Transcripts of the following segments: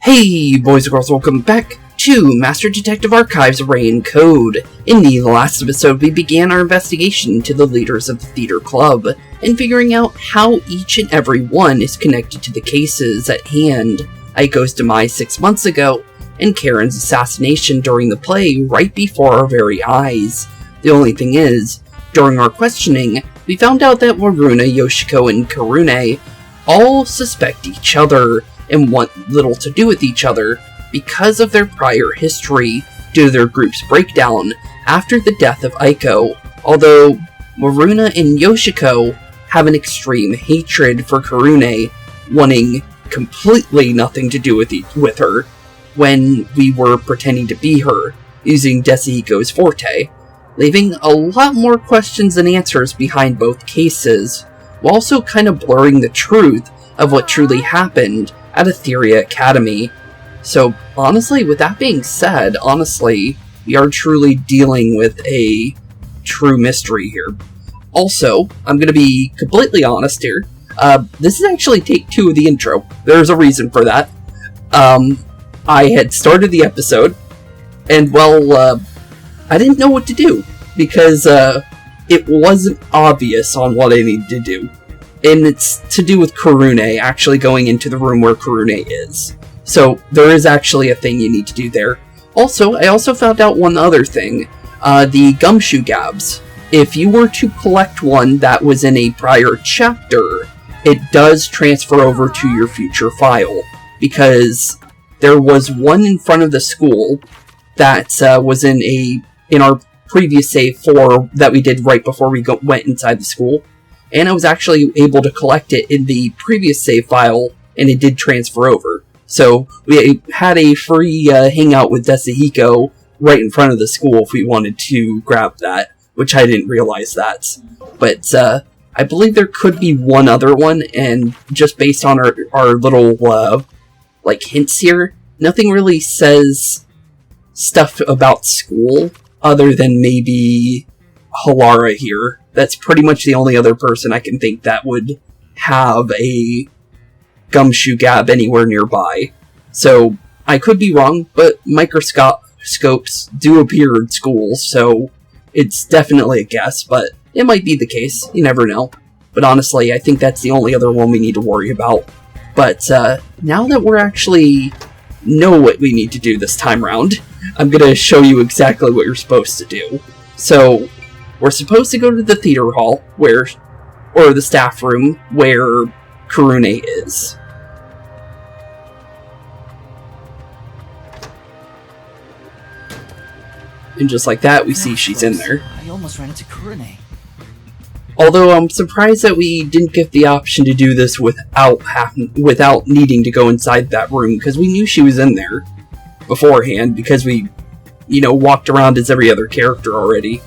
Hey boys and girls, welcome back to Master Detective Archives Reign Code. In the last episode, we began our investigation into the leaders of the theater club, and figuring out how each and every one is connected to the cases at hand. Aiko's demise 6 months ago, and Karen's assassination during the play right before our very eyes. The only thing is, during our questioning, we found out that Waruna, Yoshiko, and Karune all suspect each other, and want little to do with each other because of their prior history due to their group's breakdown after the death of Aiko, although Waruna and Yoshiko have an extreme hatred for Karune, wanting completely nothing to do with her when we were pretending to be her, using Desuhiko's forte, leaving a lot more questions than answers behind both cases, while also kind of blurring the truth of what truly happened at Ethereal Academy. So honestly, with that being said, we are truly dealing with a true mystery here. Also, I'm going to be completely honest here. This is actually take 2 of the intro. There's a reason for that. I had started the episode, and well, I didn't know what to do, because it wasn't obvious on what I needed to do. And it's to do with Karune actually going into the room where Karune is. So there is actually a thing you need to do there. Also, I also found out one other thing. The gumshoe gabs. If you were to collect one that was in a prior chapter, it does transfer over to your future file. Because there was one in front of the school that was in our previous save 4 that we did right before we went inside the school. And I was actually able to collect it in the previous save file, and it did transfer over. So we had a free hangout with Desuhiko right in front of the school if we wanted to grab that, which I didn't realize that. But I believe there could be one other one, and just based on our little hints here, nothing really says stuff about school other than maybe Halara here. That's pretty much the only other person I can think that would have a gumshoe gab anywhere nearby. So, I could be wrong, but microscopes do appear in schools, so it's definitely a guess, but it might be the case. You never know. But honestly, I think that's the only other one we need to worry about. But now that we're actually know what we need to do this time around, I'm going to show you exactly what you're supposed to do. So, we're supposed to go to the theater hall, or the staff room, where Karune is. And just like that, we see she's in there. I almost ran into Karune. Although I'm surprised that we didn't get the option to do this without needing to go inside that room, because we knew she was in there beforehand, because we, walked around as every other character already.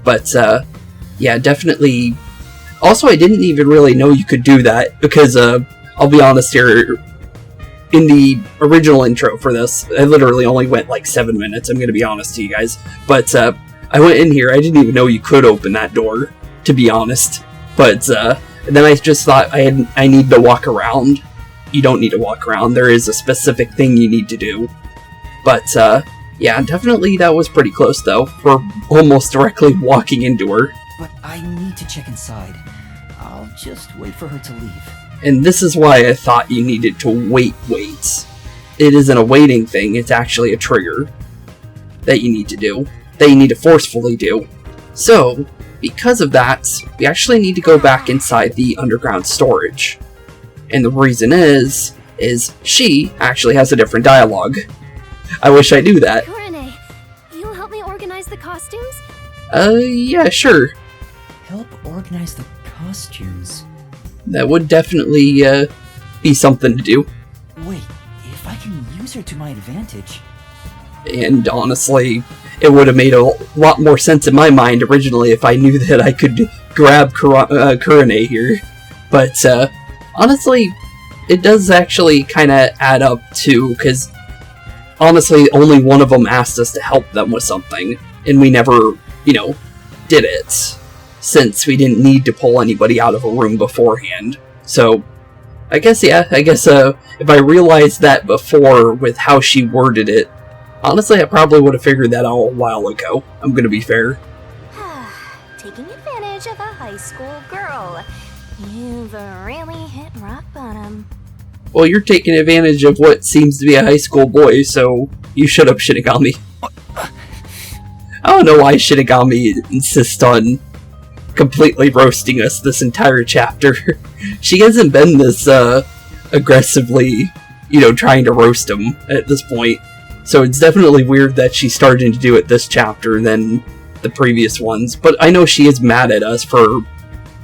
But, yeah, definitely. Also, I didn't even really know you could do that, because, I'll be honest here, in the original intro for this, I literally only went 7 minutes, I'm gonna be honest to you guys. But, I went in here, I didn't even know you could open that door, to be honest. But, and then I just thought I need to walk around. You don't need to walk around, there is a specific thing you need to do. But, yeah, definitely that was pretty close, though. We're almost directly walking into her. But I need to check inside. I'll just wait for her to leave. And this is why I thought you needed to wait. It isn't a waiting thing, it's actually a trigger that you need to do. That you need to forcefully do. So, because of that, we actually need to go back inside the underground storage. And the reason is she actually has a different dialogue. I wish I knew that. Karune, you'll help me organize the costumes? Yeah, sure. Help organize the costumes? That would definitely, be something to do. Wait, if I can use her to my advantage... And honestly, it would have made a lot more sense in my mind originally if I knew that I could grab Karune here. But, honestly, it does actually kind of add up too, because honestly, only one of them asked us to help them with something, and we never, did it, since we didn't need to pull anybody out of a room beforehand. So, I guess, yeah. I guess if I realized that before with how she worded it, honestly, I probably would have figured that out a while ago. I'm gonna be fair. Taking advantage of a high school girl. You've really hit rock bottom. Well, you're taking advantage of what seems to be a high school boy, so you shut up, Shinigami. I don't know why Shinigami insists on completely roasting us this entire chapter. She hasn't been this aggressively, trying to roast him at this point. So it's definitely weird that she's starting to do it this chapter than the previous ones. But I know she is mad at us for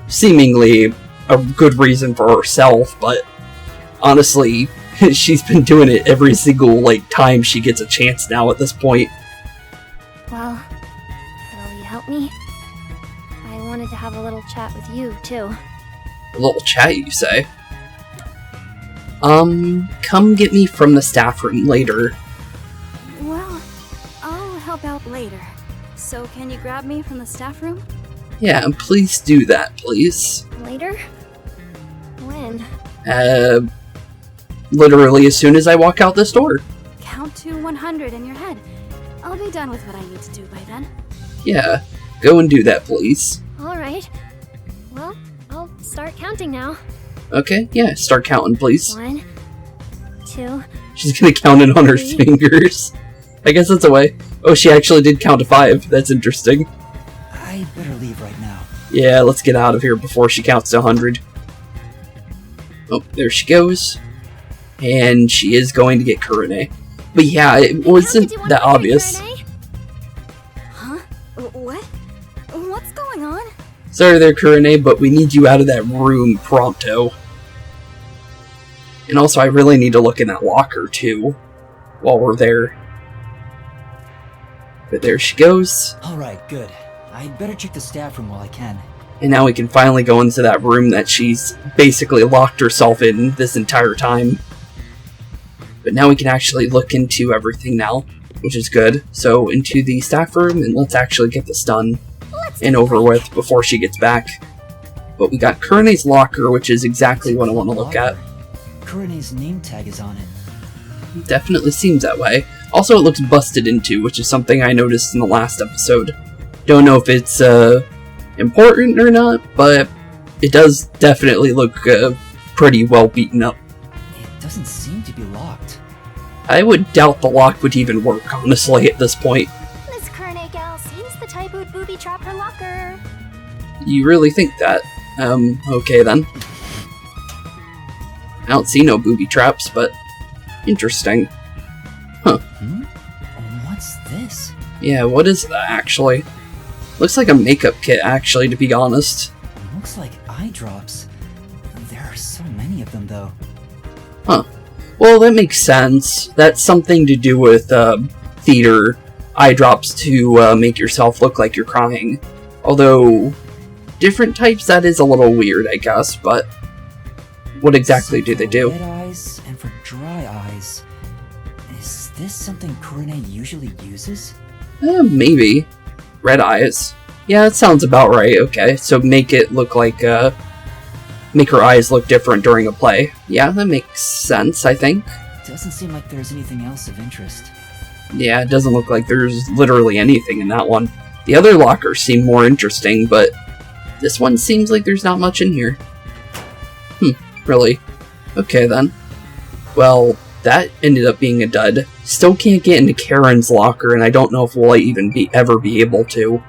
seemingly a good reason for herself, but honestly, she's been doing it every single time she gets a chance now at this point. Well, will you help me? I wanted to have a little chat with you, too. A little chat, you say? Come get me from the staff room later. Well, I'll help out later. So can you grab me from the staff room? Yeah, please do that, please. Later? When? Literally as soon as I walk out this door. Count to 100 in your head. I'll be done with what I need to do by then. Yeah, go and do that, please. Alright. Well, I'll start counting now. Okay, yeah, start counting, please. 1, 2... She's gonna count it on her 3. fingers. I guess that's a way. Oh, she actually did count to 5. That's interesting. I better leave right now. Yeah, let's get out of here before she counts to 100. Oh, there she goes. And she is going to get Kurone. But yeah, it wasn't that obvious. Huh? What? What's going on? Sorry there, Kurone, but we need you out of that room pronto. And also, I really need to look in that locker, too, while we're there. But there she goes. Alright, good. I'd better check the staff room while I can. And now we can finally go into that room that she's basically locked herself in this entire time. But now we can actually look into everything now, which is good. So into the staff room, and let's actually get this done and over with before she gets back. But we got Kurone's locker, which is exactly what I want to look at. Kurone's name tag is on it. Definitely seems that way. Also, it looks busted into, which is something I noticed in the last episode. Don't know if it's important or not, but it does definitely look pretty well beaten up. It doesn't seem to be locked. I would doubt the lock would even work, honestly, at this point. This Kanai gal seems the type who'd booby trap her locker. You really think that? Okay then. I don't see no booby traps, but interesting. Huh. What's this? Yeah, what is that, actually? Looks like a makeup kit, actually, to be honest. It looks like eye drops. There are so many of them, though. Huh. Well, that makes sense. That's something to do with, theater eye drops to, make yourself look like you're crying. Although, different types, that is a little weird, I guess, but what exactly do they do? Red eyes and for dry eyes. Is this something Kurone usually uses? Maybe. Red eyes. Yeah, that sounds about right. Okay, so make it look like, make her eyes look different during a play. Yeah, that makes sense, I think. Doesn't seem like there's anything else of interest. Yeah, it doesn't look like there's literally anything in that one. The other lockers seem more interesting, but this one seems like there's not much in here. Really? Okay, then. Well, that ended up being a dud. Still can't get into Karen's locker, and I don't know if we'll even ever be able to.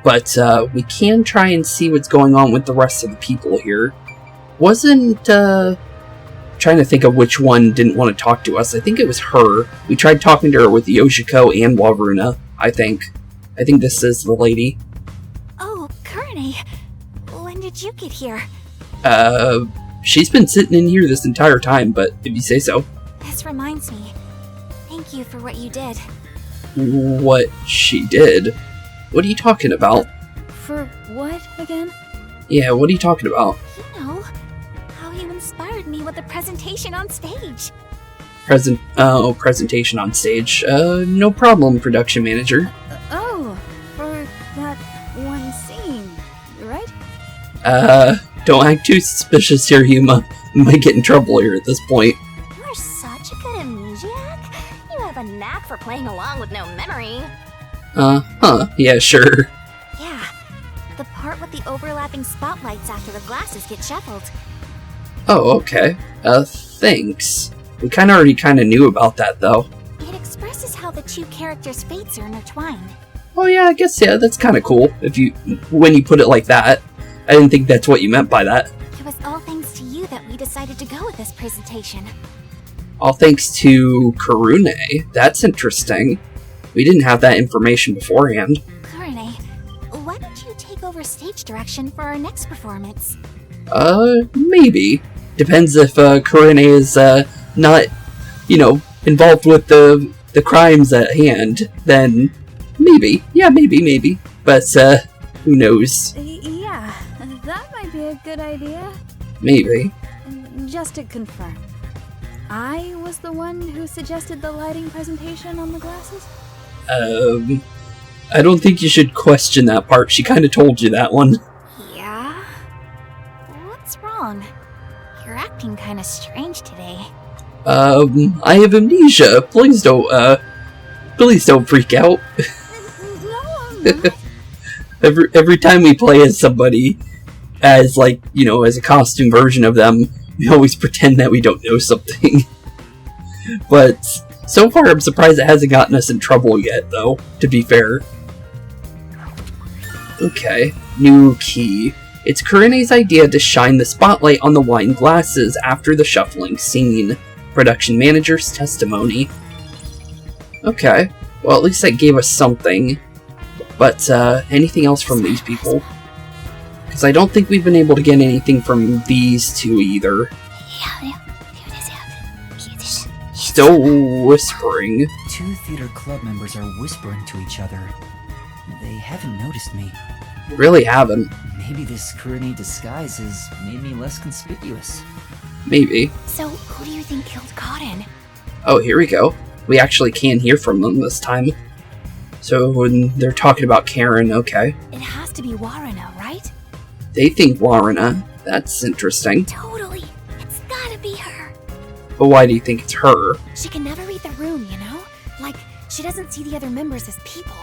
But, we can try and see what's going on with the rest of the people here. Wasn't, trying to think of which one didn't want to talk to us. I think it was her. We tried talking to her with Yoshiko and Waruna, I think. I think this is the lady. Oh, Kanai. When did you get here? She's been sitting in here this entire time, but if you say so. This reminds me. Thank you for what you did. What she did? What are you talking about? For what again? Yeah, what are you talking about? You know, how you inspired me with the presentation on stage. Presentation on stage. No problem, production manager. Oh, for that one scene, right? Don't act too suspicious here, Yuma. We might get in trouble here at this point. You're such a good amnesiac. You have a knack for playing along with no memory. Yeah, sure. Yeah, the part with the overlapping spotlights after the glasses get shuffled. Oh, okay. Thanks. We already knew about that, though. It expresses how the two characters' fates are intertwined. Oh yeah, I guess, yeah, that's kinda cool, when you put it like that. I didn't think that's what you meant by that. It was all thanks to you that we decided to go with this presentation. All thanks to Kurune. That's interesting. We didn't have that information beforehand. Kurune, why don't you take over stage direction for our next performance? Maybe. Depends if Kurune is not, involved with the crimes at hand, then maybe. Yeah, maybe. But, who knows? Yeah, that might be a good idea. Maybe. Just to confirm, I was the one who suggested the lighting presentation on the glasses? I don't think you should question that part. She kinda told you that one. Yeah? What's wrong? You're acting kinda strange today. I have amnesia. Please don't freak out. No, I'm not. Every time we play as somebody, as as a costume version of them, we always pretend that we don't know something. But so far, I'm surprised it hasn't gotten us in trouble yet, though, to be fair. Okay, new key. It's Kurune's idea to shine the spotlight on the wine glasses after the shuffling scene. Production manager's testimony. Okay, well at least that gave us something. But, anything else from these people? Because I don't think we've been able to get anything from these two either. Still whispering. Two theater club members are whispering to each other. They haven't noticed me. Really haven't. Maybe this Kurune disguise has made me less conspicuous. Maybe. So, who do you think killed Cotton? Oh, here we go. We actually can hear from them this time. So when they're talking about Karen, okay. It has to be Warana, right? They think Warana. That's interesting. Totally. It's gotta be her. But why do you think it's her? She can never read the room, you know? Like, she doesn't see the other members as people.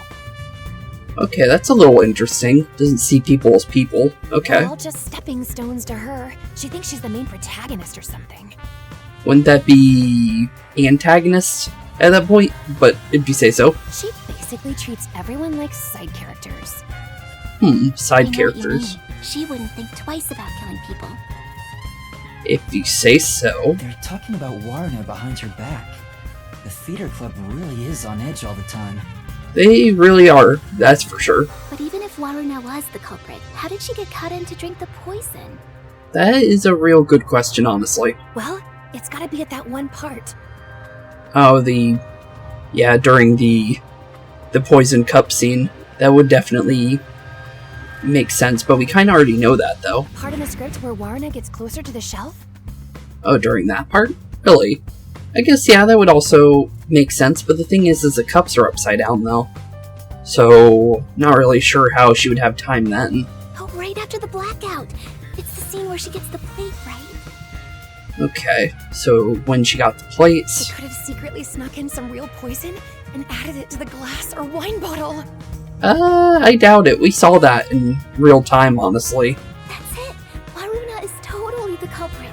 Okay, that's a little interesting. Doesn't see people as people. Okay. They're all just stepping stones to her. She thinks she's the main protagonist or something. Wouldn't that be antagonist at that point? But if you say so. She basically treats everyone like side characters. Side I know characters. what you mean. She wouldn't think twice about killing people. If you say so. They're talking about Warana behind her back. The theater club really is on edge all the time. They really are, that's for sure. But even if Warana was the culprit, how did she get cut in to drink the poison? That is a real good question, honestly. Well, it's gotta be at that one part. Oh, during the poison cup scene. That would definitely make sense, but we kinda already know that, though. Part in the script where Warana gets closer to the shelf? Oh, during that part? Really? I guess, yeah, that would also make sense, but the thing is the cups are upside down, though. So, not really sure how she would have time then. Oh, right after the blackout! It's the scene where she gets the plate, right? Okay, so when she got the plates... She could have secretly snuck in some real poison and added it to the glass or wine bottle. I doubt it. We saw that in real time, honestly. That's it! Waruna is totally the culprit.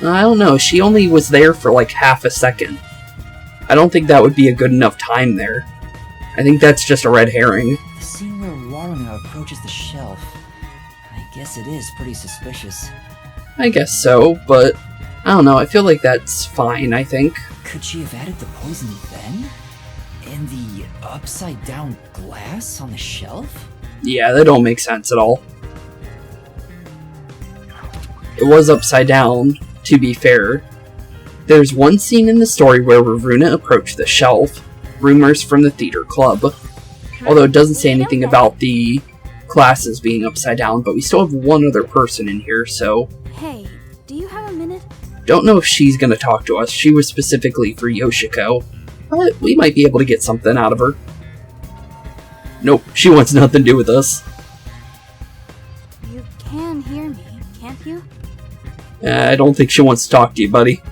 I don't know, she only was there for like half a second. I don't think that would be a good enough time there. I think that's just a red herring. The scene where Warana approaches the shelf. I guess it is pretty suspicious. I guess so, but I don't know, I feel like that's fine, I think. Could she have added the poison then? In the upside down glass on the shelf? Yeah, that don't make sense at all. It was upside down, to be fair. There's one scene in the story where Raruna approached the shelf, rumors from the theater club. Although it doesn't say anything about the glasses being upside down, but we still have one other person in here, so... Hey, do you have a minute? Don't know if she's gonna talk to us. She was specifically for Yoshiko. But we might be able to get something out of her. Nope, she wants nothing to do with us. You can hear me. I don't think she wants to talk to you, buddy.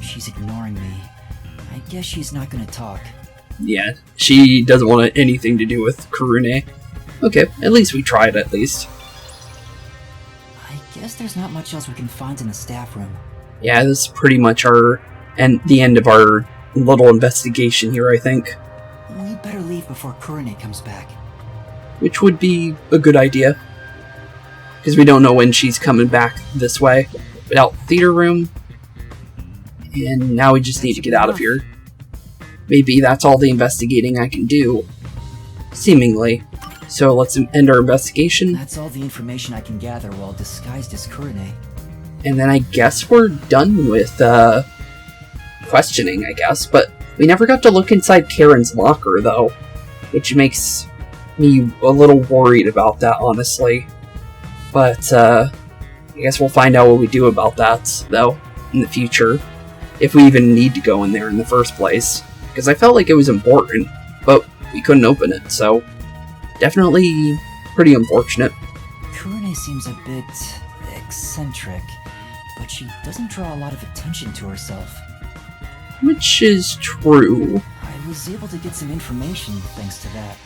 She's ignoring me. I guess she's not gonna talk. Yeah, she doesn't want anything to do with Karune. Okay, at least we tried, at least. I guess there's not much else we can find in the staff room. Yeah, this is pretty much the end of our little investigation here, I think. We better leave before Kurune comes back. Which would be a good idea. Because we don't know when she's coming back this way. Without theater room. And now we just need to get out of here. Maybe that's all the investigating I can do. Seemingly. So let's end our investigation. That's all the information I can gather while disguised as Kurune. And then I guess we're done with, questioning, I guess. But we never got to look inside Karen's locker, though. Which makes me a little worried about that, honestly. But, I guess we'll find out what we do about that, though, in the future. If we even need to go in there in the first place. Because I felt like it was important, but we couldn't open it, so... Definitely pretty unfortunate. Kurune seems a bit eccentric, but she doesn't draw a lot of attention to herself. Which is true. I was able to get some information thanks to that.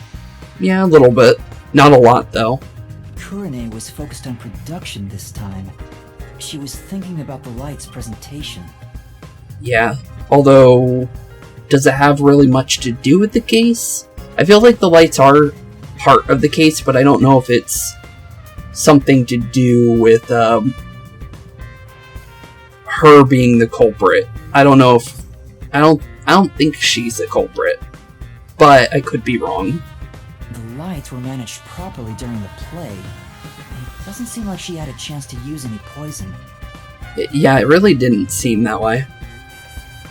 Yeah, a little bit. Not a lot, though. Kurune was focused on production this time. She was thinking about the light's presentation. Yeah, although... Does it have really much to do with the case? I feel like the lights are part of the case, but I don't know if it's something to do with her being the culprit. I don't know if I don't think she's the culprit, but I could be wrong. The lights were managed properly during the play. It doesn't seem like she had a chance to use any poison. Yeah, it really didn't seem that way.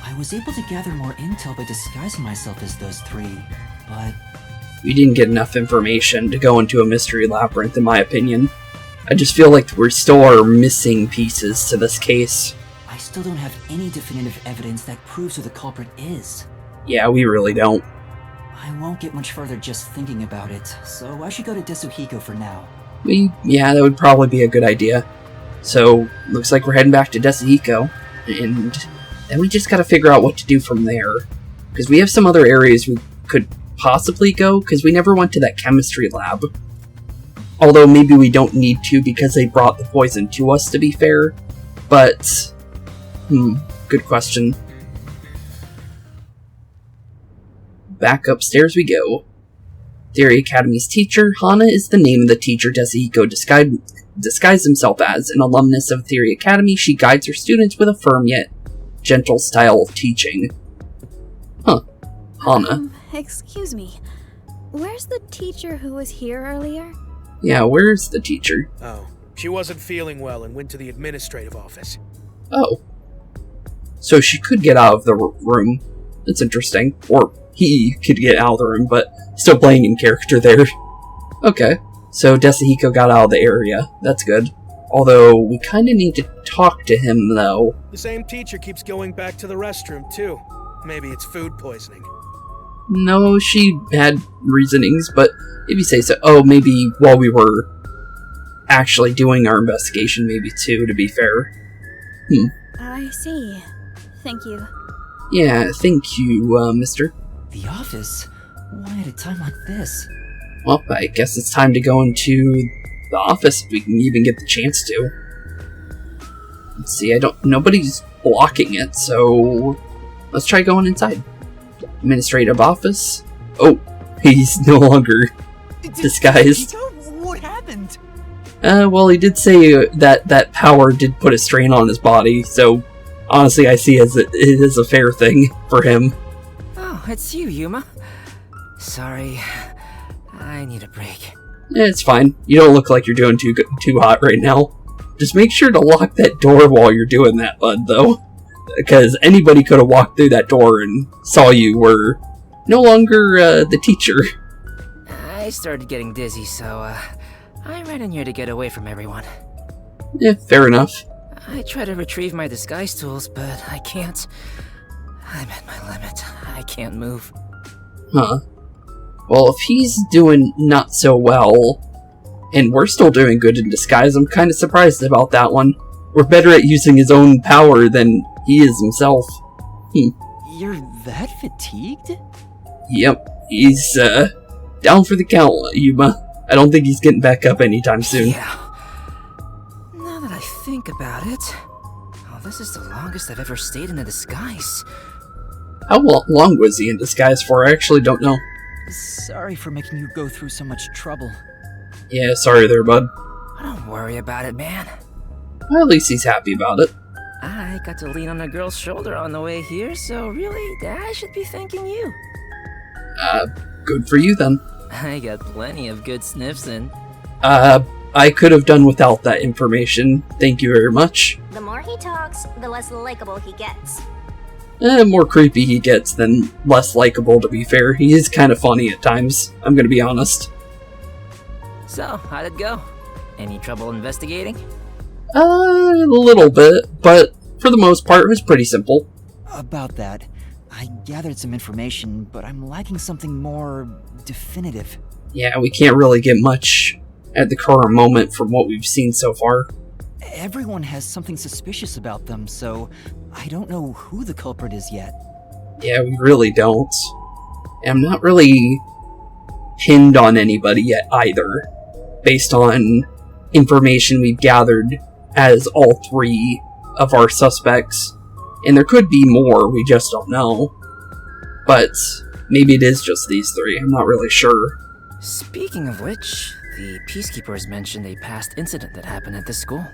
I was able to gather more intel by disguising myself as those three, but... We didn't get enough information to go into a mystery labyrinth, in my opinion. I just feel like we still are missing pieces to this case. I still don't have any definitive evidence that proves who the culprit is. Yeah, we really don't. I won't get much further just thinking about it, so I should go to Desuhiko for now. Yeah, that would probably be a good idea. So, looks like we're heading back to Desuhiko, and then we just gotta figure out what to do from there. Because we have some other areas we could possibly go, because we never went to that chemistry lab. Although maybe we don't need to because they brought the poison to us, to be fair. But, good question. Back upstairs we go. Theory Academy's teacher, Hana, is the name of the teacher Desuhiko disguised himself as. An alumnus of Theory Academy, she guides her students with a firm yet gentle style of teaching. Huh. Hana. Excuse me. Where's the teacher who was here earlier? Yeah, where's the teacher? Oh, she wasn't feeling well and went to the administrative office. Oh. So she could get out of the room. That's interesting. Or he could get out of the room, but still playing in character there. Okay. So Desuhiko got out of the area. That's good. Although, we kinda need to talk to him, though. The same teacher keeps going back to the restroom, too. Maybe it's food poisoning. No, she had reasonings, but if you say so. Oh, maybe while we were actually doing our investigation, maybe too, to be fair. I see. Thank you. Yeah, thank you, mister. The office? Why at a time like this? Well, I guess it's time to go into the office if we can even get the chance to. Let's see, nobody's blocking it, so let's try going inside. Administrative office. Oh, he's no longer disguised. What happened? Well, he did say that power did put a strain on his body, so honestly, I see it is a fair thing for him. Oh, it's you, Yuma. Sorry, I need a break. It's fine. You don't look like you're doing too hot right now. Just make sure to lock that door while you're doing that, bud, though. Because anybody could have walked through that door and saw you were no longer the teacher. I started getting dizzy, so I ran in here to get away from everyone. Yeah, fair enough. I try to retrieve my disguise tools, but I can't. I'm at my limit. I can't move. Huh. Well, if he's doing not so well, And we're still doing good in disguise. I'm kind of surprised about that one. We're better at using his own power than he is himself. You're that fatigued? Yep, he's, down for the count, Yuma. I don't think he's getting back up anytime soon. Yeah. Now that I think about it, this is the longest I've ever stayed in a disguise. How long was he in disguise for? I actually don't know. Sorry for making you go through so much trouble. Yeah, sorry there, bud. Don't worry about it, man. Well, at least he's happy about it. I got to lean on a girl's shoulder on the way here, so really, I should be thanking you. Good for you then. I got plenty of good sniffs in. I could have done without that information. Thank you very much. The more he talks, the less likable he gets. The more creepy he gets, then less likable, to be fair. He is kind of funny at times, I'm gonna be honest. So, how'd it go? Any trouble investigating? A little bit, but for the most part, it was pretty simple. About that, I gathered some information, but I'm lacking something more definitive. Yeah, we can't really get much at the current moment from what we've seen so far. Everyone has something suspicious about them, so I don't know who the culprit is yet. Yeah, we really don't. And I'm not really pinned on anybody yet either, based on information we've gathered as all three of our suspects. And there could be more, we just don't know. But maybe it is just these three, I'm not really sure. Speaking of which, the Peacekeepers mentioned a past incident that happened at this school.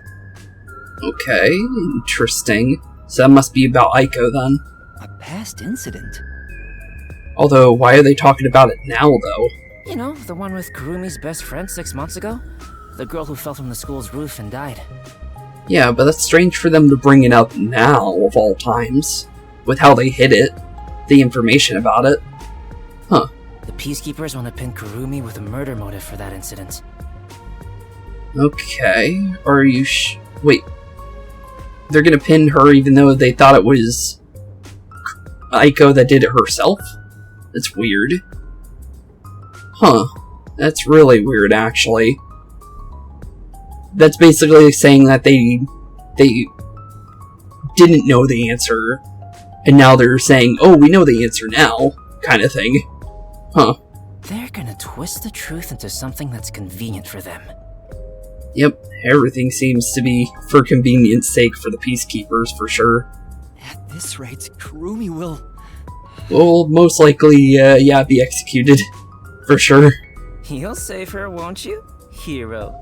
Okay, interesting. So that must be about Aiko then. A past incident? Although, why are they talking about it now, though? You know, the one with Kurumi's best friend 6 months ago? The girl who fell from the school's roof and died. Yeah, but that's strange for them to bring it up now, of all times. With how they hid it. The information about it. Huh. The Peacekeepers want to pin Kurumi with a murder motive for that incident. Okay, are you wait. They're gonna pin her even though they thought it was Aiko that did it herself? That's weird. Huh. That's really weird, actually. That's basically saying that they didn't know the answer, and now they're saying, oh, we know the answer now, kind of thing. Huh. They're gonna twist the truth into something that's convenient for them. Yep, everything seems to be for convenience sake for the Peacekeepers, for sure. At this rate, Kurumi will... Will most likely, yeah, be executed. For sure. You'll save her, won't you, hero?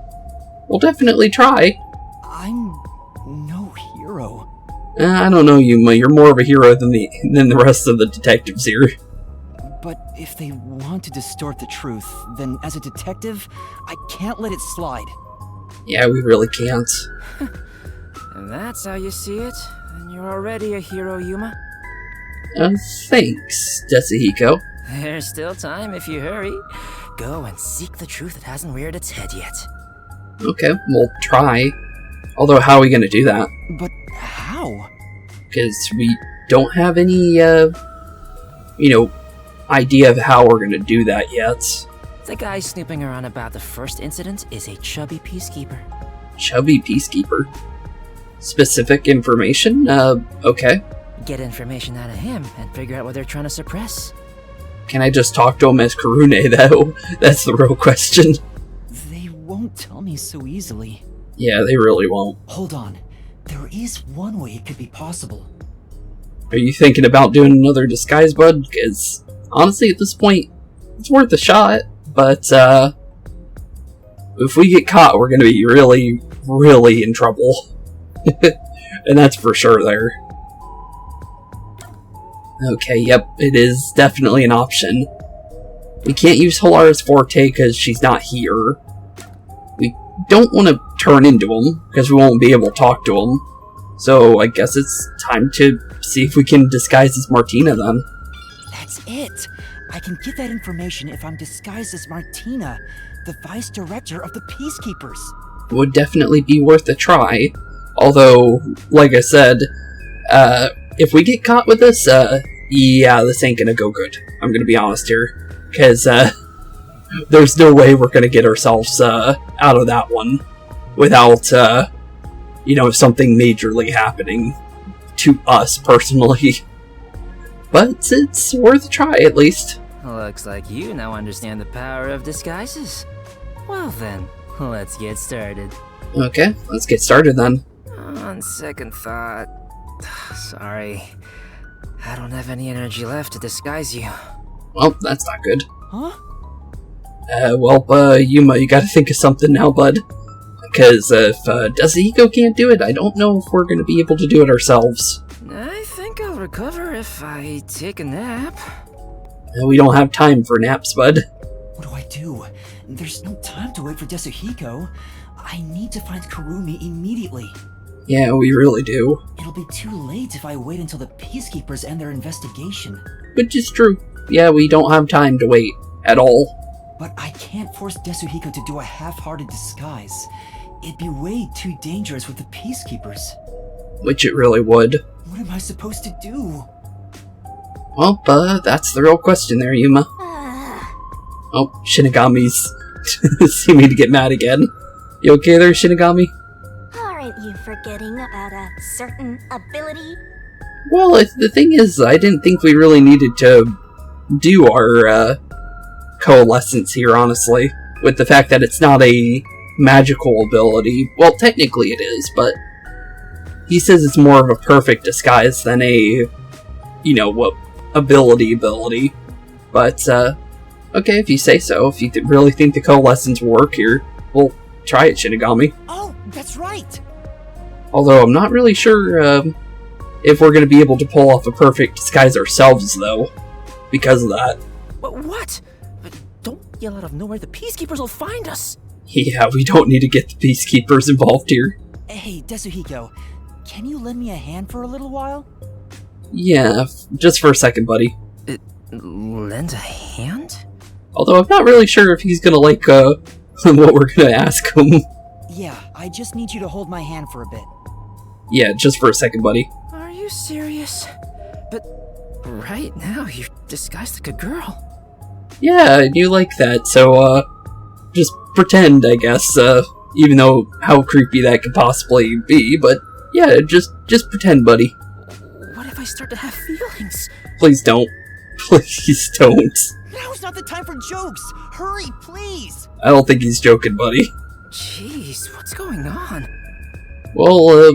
We'll definitely try. I'm no hero. I don't know, Yuma. You're more of a hero than the rest of the detectives here. But if they want to distort the truth, then as a detective, I can't let it slide. Yeah, we really can't. And that's how you see it? Then you're already a hero, Yuma? Thanks, Desuhiko. There's still time if you hurry. Go and seek the truth that hasn't reared its head yet. Okay, we'll try. Although, how are we gonna do that? But how? Because we don't have any, idea of how we're gonna do that yet. The guy snooping around about the first incident is a chubby peacekeeper. Chubby peacekeeper? Specific information? Okay. Get information out of him and figure out what they're trying to suppress. Can I just talk to him as Karune, though? That's the real question. They won't tell me so easily. Yeah, they really won't. Hold on. There is one way it could be possible. Are you thinking about doing another disguise, bud? Because, honestly, at this point, it's worth a shot. But, if we get caught, we're gonna be really, really in trouble. And that's for sure there. Okay, yep, it is definitely an option. We can't use Halara's forte because she's not here. We don't want to turn into him, because we won't be able to talk to him. So I guess it's time to see if we can disguise as Martina then. That's it! I can get that information if I'm disguised as Martina, the vice director of the Peacekeepers. Would definitely be worth a try. Although, like I said, if we get caught with this, yeah, this ain't gonna go good. I'm gonna be honest here. Because, there's no way we're gonna get ourselves out of that one without something majorly happening to us personally. But it's worth a try, at least. Looks like you now understand the power of disguises. Well then, let's get started. Okay, let's get started then. On second thought... Sorry. I don't have any energy left to disguise you. Well, that's not good. Huh? Yuma, you gotta think of something now, bud. Because if Desuhiko can't do it, I don't know if we're gonna be able to do it ourselves. I think I'll recover if I take a nap. We don't have time for naps, bud. What do I do? There's no time to wait for Desuhiko. I need to find Kurumi immediately. Yeah, we really do. It'll be too late if I wait until the peacekeepers end their investigation. Which is true. Yeah, we don't have time to wait at all. But I can't force Desuhiko to do a half-hearted disguise. It'd be way too dangerous with the peacekeepers. Which it really would. What am I supposed to do? Well, that's the real question there, Yuma. Oh, Shinigami's seeming to get mad again. You okay there, Shinigami? Aren't you forgetting about a certain ability? Well, the thing is, I didn't think we really needed to do our coalescence here, honestly. With the fact that it's not a magical ability. Well, technically it is, but he says it's more of a perfect disguise than a, ability. But, okay, if you say so. If you really think the coalescence will work here, well, try it, Shinigami. Oh, that's right! Although I'm not really sure if we're going to be able to pull off a perfect disguise ourselves, though, because of that. What? Don't yell out of nowhere, the peacekeepers will find us! Yeah, we don't need to get the peacekeepers involved here. Hey, Desuhiko, can you lend me a hand for a little while? Yeah, just for a second, buddy. Lend a hand? Although I'm not really sure if he's gonna like, what we're gonna ask him. Yeah, I just need you to hold my hand for a bit. Yeah, just for a second, buddy. Are you serious? But right now, you're disguised like a girl. Yeah, and you like that, so, just pretend, I guess, even though how creepy that could possibly be, but yeah, just pretend, buddy. What if I start to have feelings? Please don't. Please don't. Now's not the time for jokes! Hurry, please! I don't think he's joking, buddy. Jeez, what's going on? Well,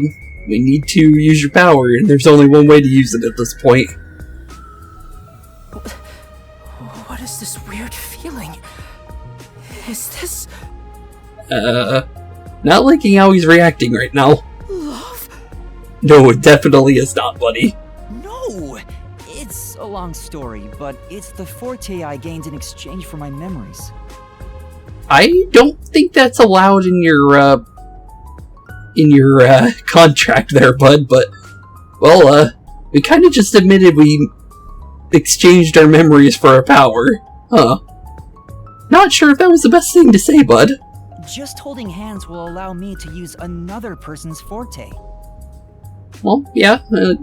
we need to use your power, and there's only one way to use it at this point. What is this weird feeling? Is this... not liking how he's reacting right now. love? No, it definitely is not, buddy. No! It's a long story, but it's the forte I gained in exchange for my memories. I don't think that's allowed in your contract there, bud, but, well, we kind of just admitted we exchanged our memories for our power. Huh. Not sure if that was the best thing to say, bud. Just holding hands will allow me to use another person's forte. Well, yeah,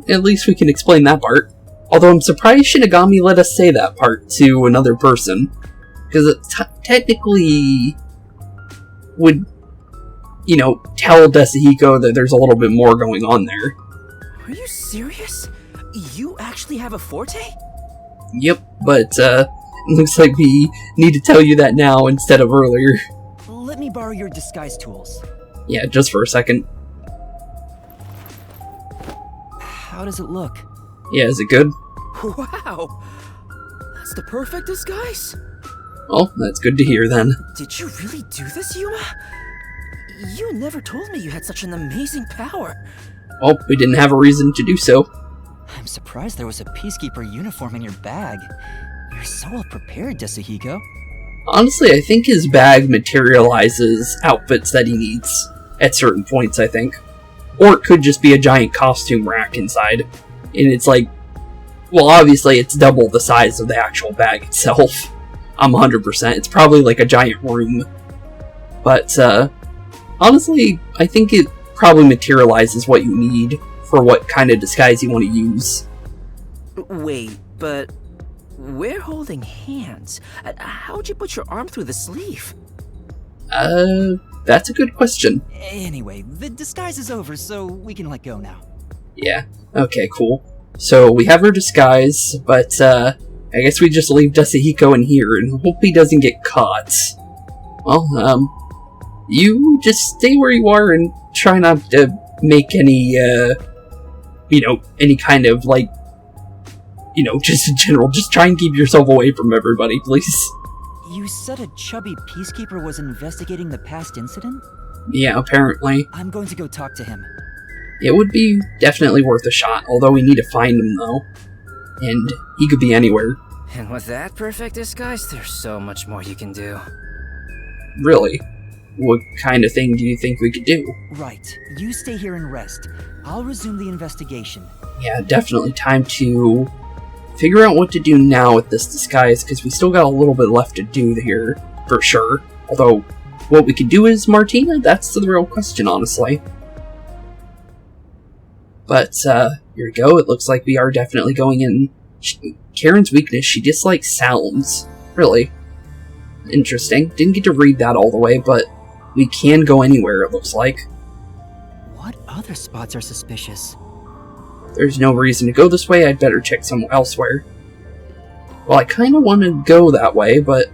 at least we can explain that part. Although I'm surprised Shinigami let us say that part to another person. Because it technically would, tell Desuhiko that there's a little bit more going on there. Are you serious? You actually have a forte? Yep, but, it looks like we need to tell you that now instead of earlier. Let me borrow your disguise tools. Yeah, just for a second. How does it look? Yeah, is it good? Wow! That's the perfect disguise! Well, that's good to hear then. Did you really do this, Yuma? You never told me you had such an amazing power. Well, we didn't have a reason to do so. I'm surprised there was a peacekeeper uniform in your bag. You're so well prepared, Desuhiko. Honestly, I think his bag materializes outfits that he needs at certain points, I think. Or it could just be a giant costume rack inside. And it's like, well, obviously it's double the size of the actual bag itself. I'm 100%. It's probably like a giant room. But, honestly, I think it probably materializes what you need for what kind of disguise you want to use. Wait, but we're holding hands. How'd you put your arm through the sleeve? That's a good question. Anyway, the disguise is over, so we can let go now. Yeah, okay, cool. So, we have our disguise, but, I guess we just leave Desuhiko in here and hope he doesn't get caught. Well, you just stay where you are and try not to make any, any kind of, just in general, just try and keep yourself away from everybody, please. You said a chubby peacekeeper was investigating the past incident? Yeah, apparently. I'm going to go talk to him. It would be definitely worth a shot, although we need to find him, though. And he could be anywhere. And with that perfect disguise, there's so much more you can do. Really? What kind of thing do you think we could do? Right. You stay here and rest. I'll resume the investigation. Yeah, definitely time to figure out what to do now with this disguise, because we still got a little bit left to do here, for sure. Although, what we could do is Martina, that's the real question, honestly. But, here we go, it looks like we are definitely going in. Karen's weakness, she dislikes sounds. Really. Interesting. Didn't get to read that all the way, but we can go anywhere, it looks like. What other spots are suspicious? There's no reason to go this way, I'd better check somewhere elsewhere. Well, I kind of want to go that way, but...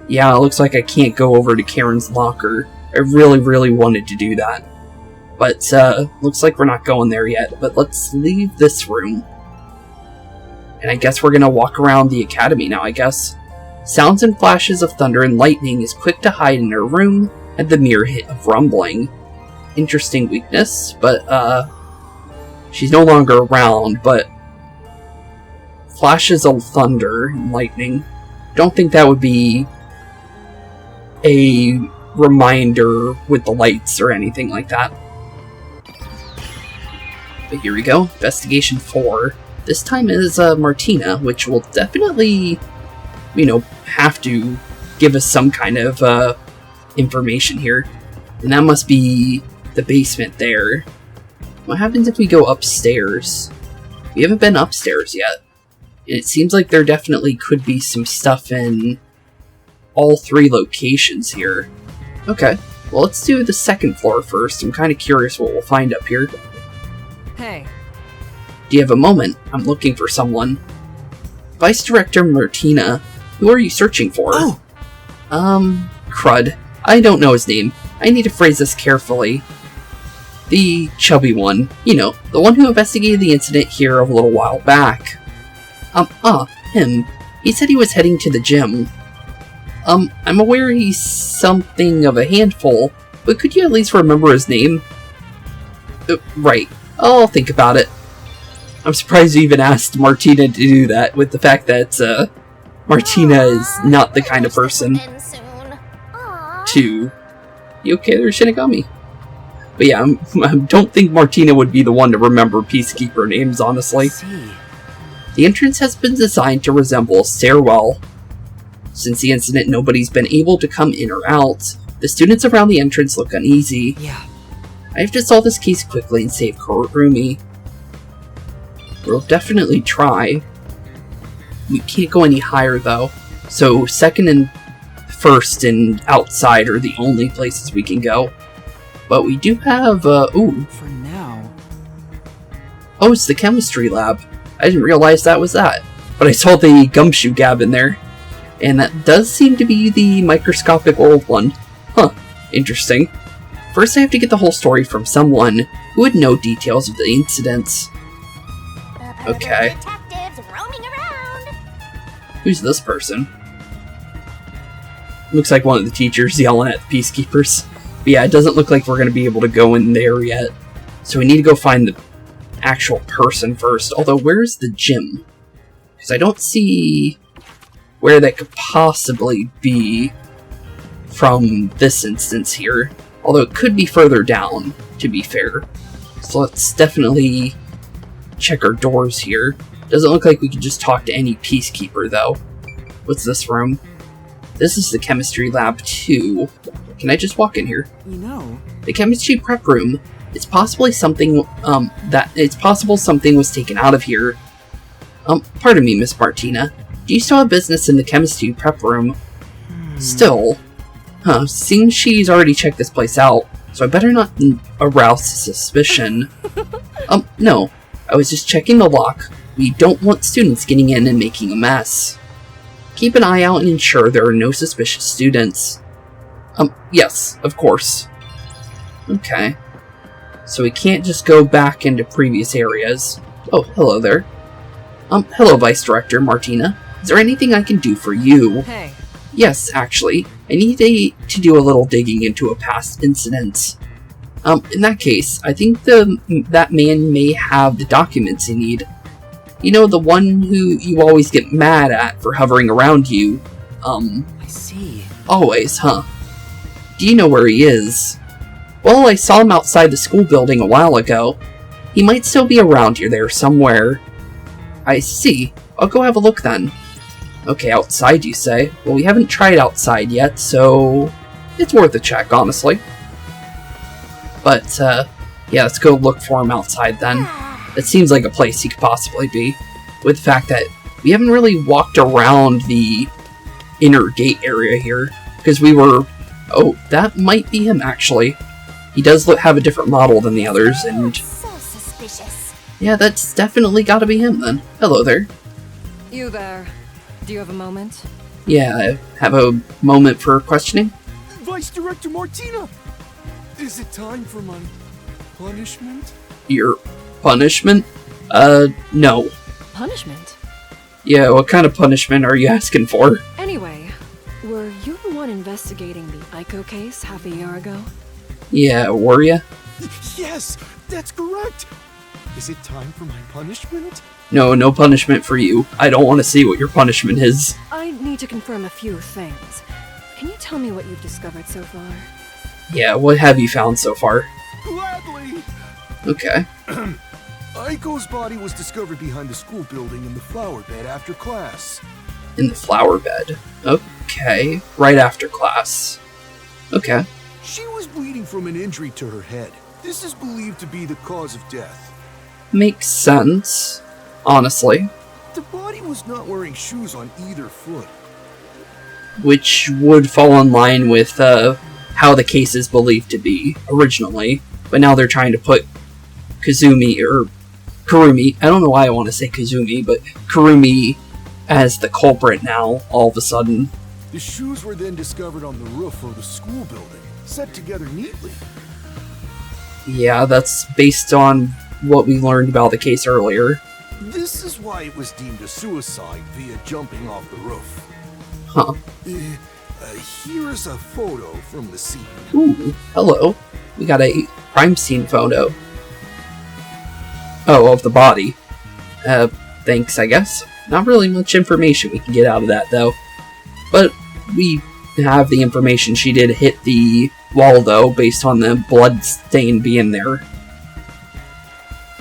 Yeah, it looks like I can't go over to Karen's locker. I really, really wanted to do that. But, looks like we're not going there yet, but let's leave this room. And I guess we're gonna walk around the academy now, I guess. Sounds and flashes of thunder and lightning is quick to hide in her room at the mere hit of rumbling. Interesting weakness, but, she's no longer around, but flashes of thunder and lightning. Don't think that would be a reminder with the lights or anything like that. But here we go, Investigation 4. This time is Martina, which will definitely, have to give us some kind of information here. And that must be the basement there. What happens if we go upstairs? We haven't been upstairs yet. And it seems like there definitely could be some stuff in all three locations here. Okay, well let's do the second floor first. I'm kind of curious what we'll find up here. Hey. Do you have a moment? I'm looking for someone. Vice Director Martina, who are you searching for? Oh! Crud. I don't know his name. I need to phrase this carefully. The chubby one. The one who investigated the incident here a little while back. Him. He said he was heading to the gym. I'm aware he's something of a handful, but could you at least remember his name? Right. I'll think about it. I'm surprised you even asked Martina to do that, with the fact that, Martina is not the kind of person to... You okay there, Shinigami? But yeah, I don't think Martina would be the one to remember Peacekeeper names, honestly. The entrance has been designed to resemble a stairwell. Since the incident, nobody's been able to come in or out. The students around the entrance look uneasy. Yeah. I have to solve this case quickly and save Kurumi. We'll definitely try. We can't go any higher, though. So, second and first and outside are the only places we can go. But we do have, ooh. For now. Oh, it's the chemistry lab. I didn't realize that was that. But I saw the gumshoe gab in there. And that does seem to be the microscopic old one. Huh, interesting. First I have to get the whole story from someone who would know details of the incidents. Okay. Detectives roaming around. Who's this person? Looks like one of the teachers yelling at the peacekeepers. But yeah, it doesn't look like we're going to be able to go in there yet. So we need to go find the actual person first. Although, where's the gym? Because I don't see where that could possibly be from this instance here. Although it could be further down, to be fair. So let's definitely check our doors here. Doesn't look like we can just talk to any peacekeeper, though. What's this room? This is the chemistry lab, too. Can I just walk in here? The chemistry prep room. It's possibly something, it's possible something was taken out of here. Pardon me, Miss Martina. Do you still have business in the chemistry prep room? Still? Huh, seems she's already checked this place out, so I better not arouse suspicion. No. I was just checking the lock. We don't want students getting in and making a mess. Keep an eye out and ensure there are no suspicious students. Yes, of course. Okay. So we can't just go back into previous areas. Oh, hello there. Hello, Vice Director Martina. Is there anything I can do for you? Hey. Yes, actually. I need to do a little digging into a past incident. In that case, I think that man may have the documents you need. You know, the one who you always get mad at for hovering around you. I see. Always, huh? Do you know where he is? Well, I saw him outside the school building a while ago. He might still be around here there somewhere. I see. I'll go have a look then. Okay, outside you say? Well, we haven't tried outside yet, so it's worth a check, honestly. But, yeah, let's go look for him outside then. It seems like a place he could possibly be, with the fact that we haven't really walked around the inner gate area here, because we were... Oh, that might be him, actually. He does have a different model than the others, and... So suspicious. Yeah, that's definitely gotta be him, then. Hello there. You there. Do you have a moment? Yeah, I have a moment for questioning. Vice Director Martina! Is it time for my punishment? Your punishment? No. Punishment? Yeah, what kind of punishment are you asking for? Anyway, were you the one investigating the Yakou case half a year ago? Yeah, were ya? Yes, that's correct! Is it time for my punishment? No, no punishment for you. I don't want to see what your punishment is. I need to confirm a few things. Can you tell me what you've discovered so far? Yeah, what have you found so far? Gladly! Okay. Aiko's body was discovered behind the school building in the flower bed after class. In the flower bed. Okay. Right after class. Okay. She was bleeding from an injury to her head. This is believed to be the cause of death. Makes sense. Honestly. The body was not wearing shoes on either foot. Which would fall in line with, how the case is believed to be originally. But now they're trying to put Kurumi, I don't know why I want to say Kazumi, but Kurumi as the culprit now, all of a sudden. The shoes were then discovered on the roof of the school building, set together neatly. Yeah, that's based on what we learned about the case earlier. This is why it was deemed a suicide via jumping off the roof. Huh. Here is a photo from the scene. Ooh, hello. We got a crime scene photo. Oh, of the body. Thanks, I guess. Not really much information we can get out of that, though. But we have the information she did hit the wall, though, based on the blood stain being there.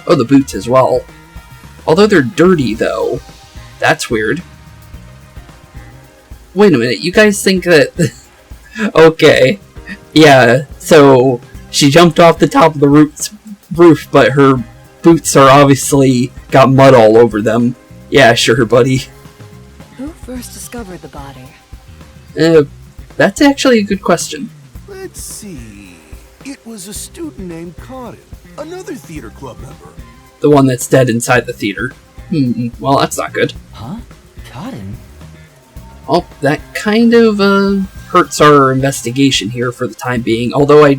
Oh, the boots as well. Although they're dirty, though. That's weird. Wait a minute, you guys think that... Okay. Yeah, so she jumped off the top of the roof, but her boots are obviously got mud all over them. Yeah, sure, buddy. Who first discovered the body? That's actually a good question. Let's see. It was a student named Cotton, another theater club member. The one that's dead inside the theater. Well, that's not good. Huh? Cotton? Well, that kind of, hurts our investigation here for the time being, although I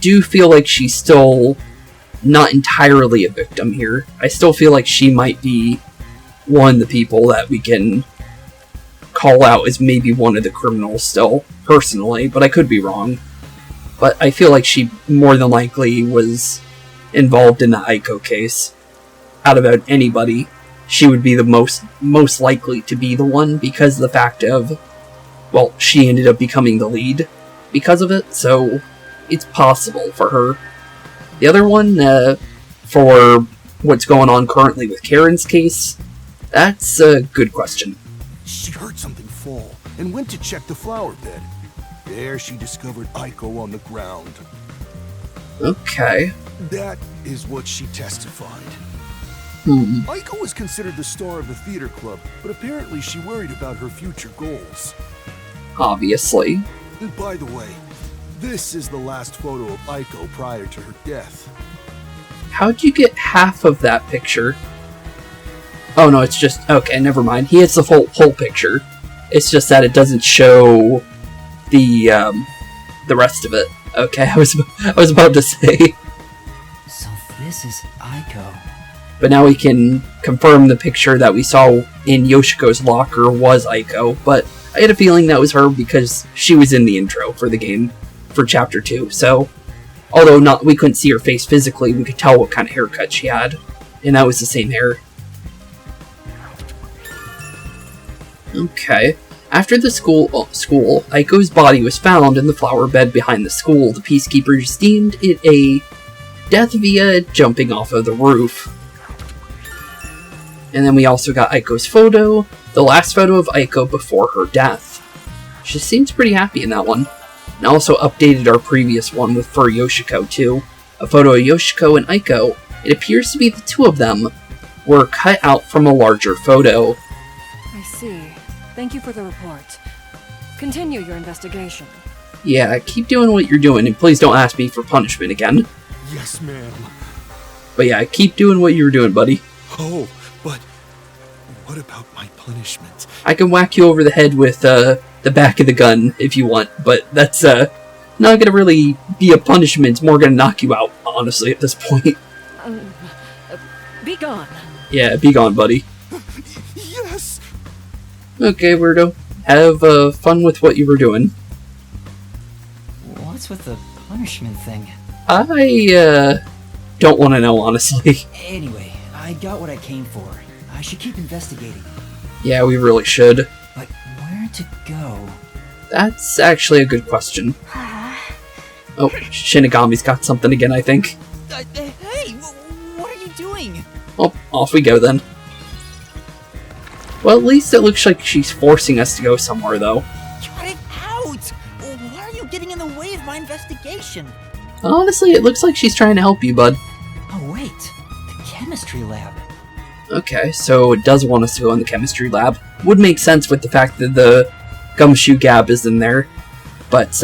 do feel like she's still not entirely a victim here. I still feel like she might be one of the people that we can call out as maybe one of the criminals still, personally, but I could be wrong. But I feel like she more than likely was involved in the Yakou case. Out of anybody, she would be the most likely to be the one because of the fact of, well, she ended up becoming the lead because of it, so it's possible for her. The other one, for what's going on currently with Karen's case, that's a good question. She heard something fall and went to check the flower bed. There she discovered Yakou on the ground. Okay. That is what she testified. Aiko was considered the star of the theater club, but apparently she worried about her future goals. Obviously. And by the way, this is the last photo of Aiko prior to her death. How'd you get half of that picture? Oh no, it's just... Okay, never mind. He has the whole picture. It's just that it doesn't show the rest of it. Okay, I was about to say. So this is Aiko. But now we can confirm the picture that we saw in Yoshiko's locker was Aiko, but I had a feeling that was her because she was in the intro for the game, for Chapter 2, so... Although we couldn't see her face physically, we could tell what kind of haircut she had. And that was the same hair. Okay. After the school, Aiko's body was found in the flower bed behind the school. The peacekeepers deemed it a death via jumping off of the roof. And then we also got Aiko's photo, the last photo of Aiko before her death. She seems pretty happy in that one. And also updated our previous one with for Yoshiko too. A photo of Yoshiko and Aiko. It appears to be the two of them were cut out from a larger photo. I see. Thank you for the report. Continue your investigation. Yeah, keep doing what you're doing, and please don't ask me for punishment again. Yes, ma'am. But yeah, keep doing what you were doing, buddy. Oh, but what about my punishment? I can whack you over the head with the back of the gun if you want, but that's not gonna really be a punishment. It's more gonna knock you out, honestly, at this point. Be gone. Yeah, be gone, buddy. Yes! Okay, weirdo. Have fun with what you were doing. What's with the punishment thing? I don't want to know, honestly. Anyway, I got what I came for. I should keep investigating. Yeah, we really should. But where to go? That's actually a good question. Oh, Shinigami's got something again, I think. Hey, what are you doing? Well, off we go then. Well, at least it looks like she's forcing us to go somewhere, though. Cut it out! Why are you getting in the way of my investigation? Honestly, it looks like she's trying to help you, bud. Oh wait, the chemistry lab. Okay, so it does want us to go in the chemistry lab. Would make sense with the fact that the gumshoe gab is in there. But,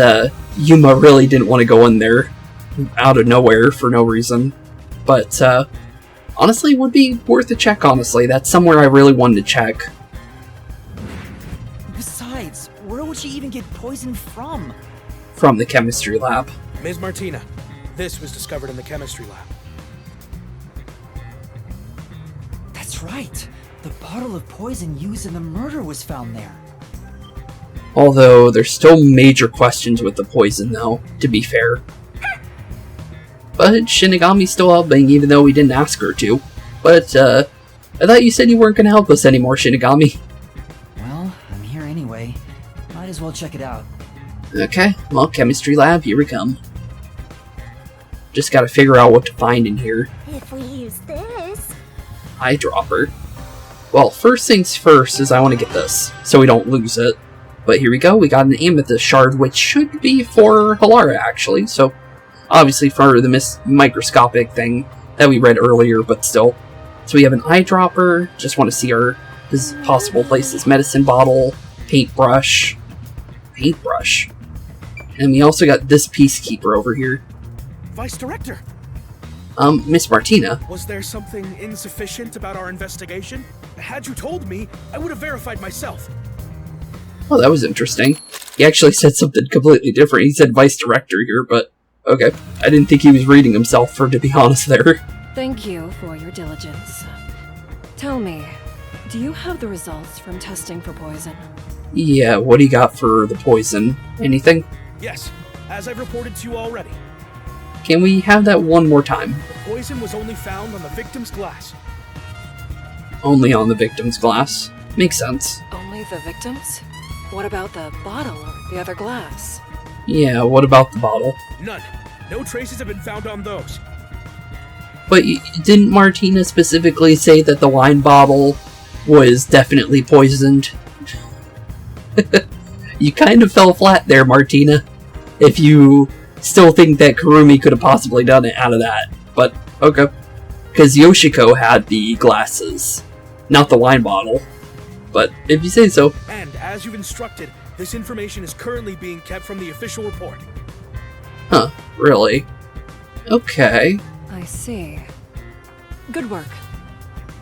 Yuma really didn't want to go in there out of nowhere for no reason. But, honestly, it would be worth a check, honestly. That's somewhere I really wanted to check. Besides, where would she even get poison from? From the chemistry lab. Ms. Martina, this was discovered in the chemistry lab. That's right. The bottle of poison used in the murder was found there. Although, there's still major questions with the poison, though, to be fair. But Shinigami's still helping, even though we didn't ask her to. But, I thought you said you weren't going to help us anymore, Shinigami. Well, I'm here anyway. Might as well check it out. Okay, well, chemistry lab, here we come. Just gotta figure out what to find in here. If we use this... Eyedropper. Well, first things first is I want to get this, so we don't lose it. But here we go, we got an amethyst shard, which should be for Halara, actually, so... Obviously for the microscopic thing that we read earlier, but still. So we have an eyedropper, just want to see our possible places. Medicine bottle, paintbrush. Paintbrush. And we also got this peacekeeper over here. Vice Director! Miss Martina. Was there something insufficient about our investigation? Had you told me, I would have verified myself. Oh, that was interesting. He actually said something completely different. He said Vice Director here, but okay. I didn't think he was reading himself, to be honest there. Thank you for your diligence. Tell me, do you have the results from testing for poison? Yeah, what do you got for the poison? Anything? Yes, as I've reported to you already. Can we have that one more time? The poison was only found on the victim's glass. Only on the victim's glass. Makes sense. Only the victims? What about the bottle or the other glass? Yeah, what about the bottle? None. No traces have been found on those. But didn't Martina specifically say that the wine bottle was definitely poisoned? You kind of fell flat there, Martina. If you still think that Kurumi could have possibly done it out of that. But, okay. Because Yoshiko had the glasses, not the wine bottle. But if you say so. And as you've instructed, this information is currently being kept from the official report. Huh, really? Okay. I see. Good work.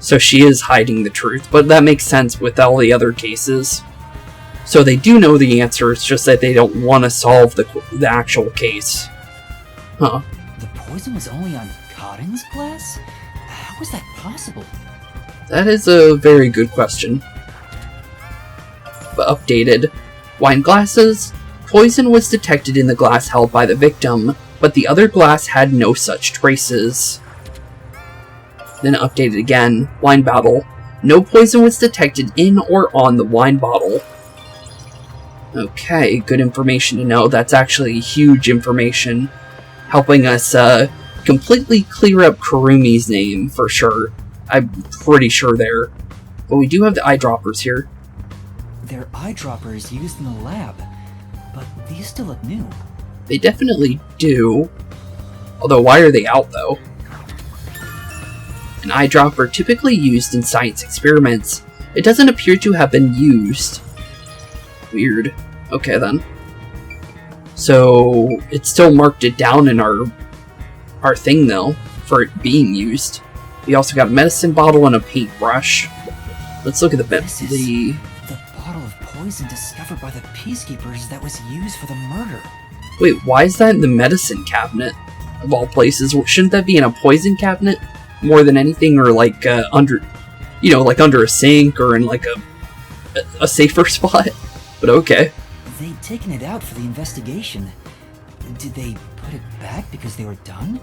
So she is hiding the truth, but that makes sense with all the other cases. So they do know the answer, it's just that they don't want to solve the actual case. Huh. The poison was only on Cotton's glass? How was that possible? That is a very good question. But updated. Wine glasses. Poison was detected in the glass held by the victim, but the other glass had no such traces. Then updated again. Wine bottle. No poison was detected in or on the wine bottle. Okay, good information to know. That's actually huge information. Helping us completely clear up Kurumi's name, for sure. I'm pretty sure there. But we do have the eyedroppers here. They're eyedroppers used in the lab, but these still look new. They definitely do. Although, why are they out, though? An eyedropper typically used in science experiments. It doesn't appear to have been used. Weird. Okay, then. So, it still marked it down in our thing, though, for it being used. We also got a medicine bottle and a paintbrush. Let's look at the bottle of poison discovered by the peacekeepers that was used for the murder. Wait, why is that in the medicine cabinet? Of all places, shouldn't that be in a poison cabinet more than anything, or like under a sink or in like a safer spot? But okay. They'd taken it out for the investigation. Did they put it back because they were done?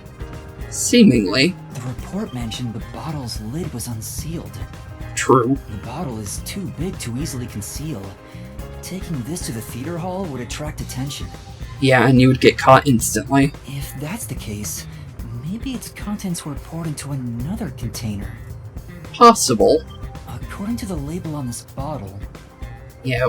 Seemingly. The report mentioned the bottle's lid was unsealed. True. The bottle is too big to easily conceal. Taking this to the theater hall would attract attention. Yeah, and you would get caught instantly. If that's the case, maybe its contents were poured into another container. Possible. According to the label on this bottle... Yeah,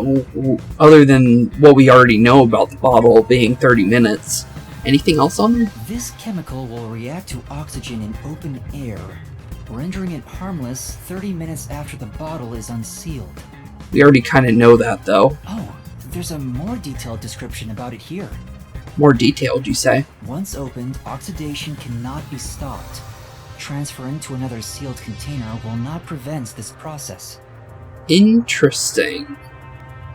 other than what we already know about the bottle being 30 minutes. Anything else on there? This chemical will react to oxygen in open air, rendering it harmless 30 minutes after the bottle is unsealed. We already kind of know that, though. Oh, there's a more detailed description about it here. More detailed, you say? Once opened, oxidation cannot be stopped. Transferring to another sealed container will not prevent this process. Interesting.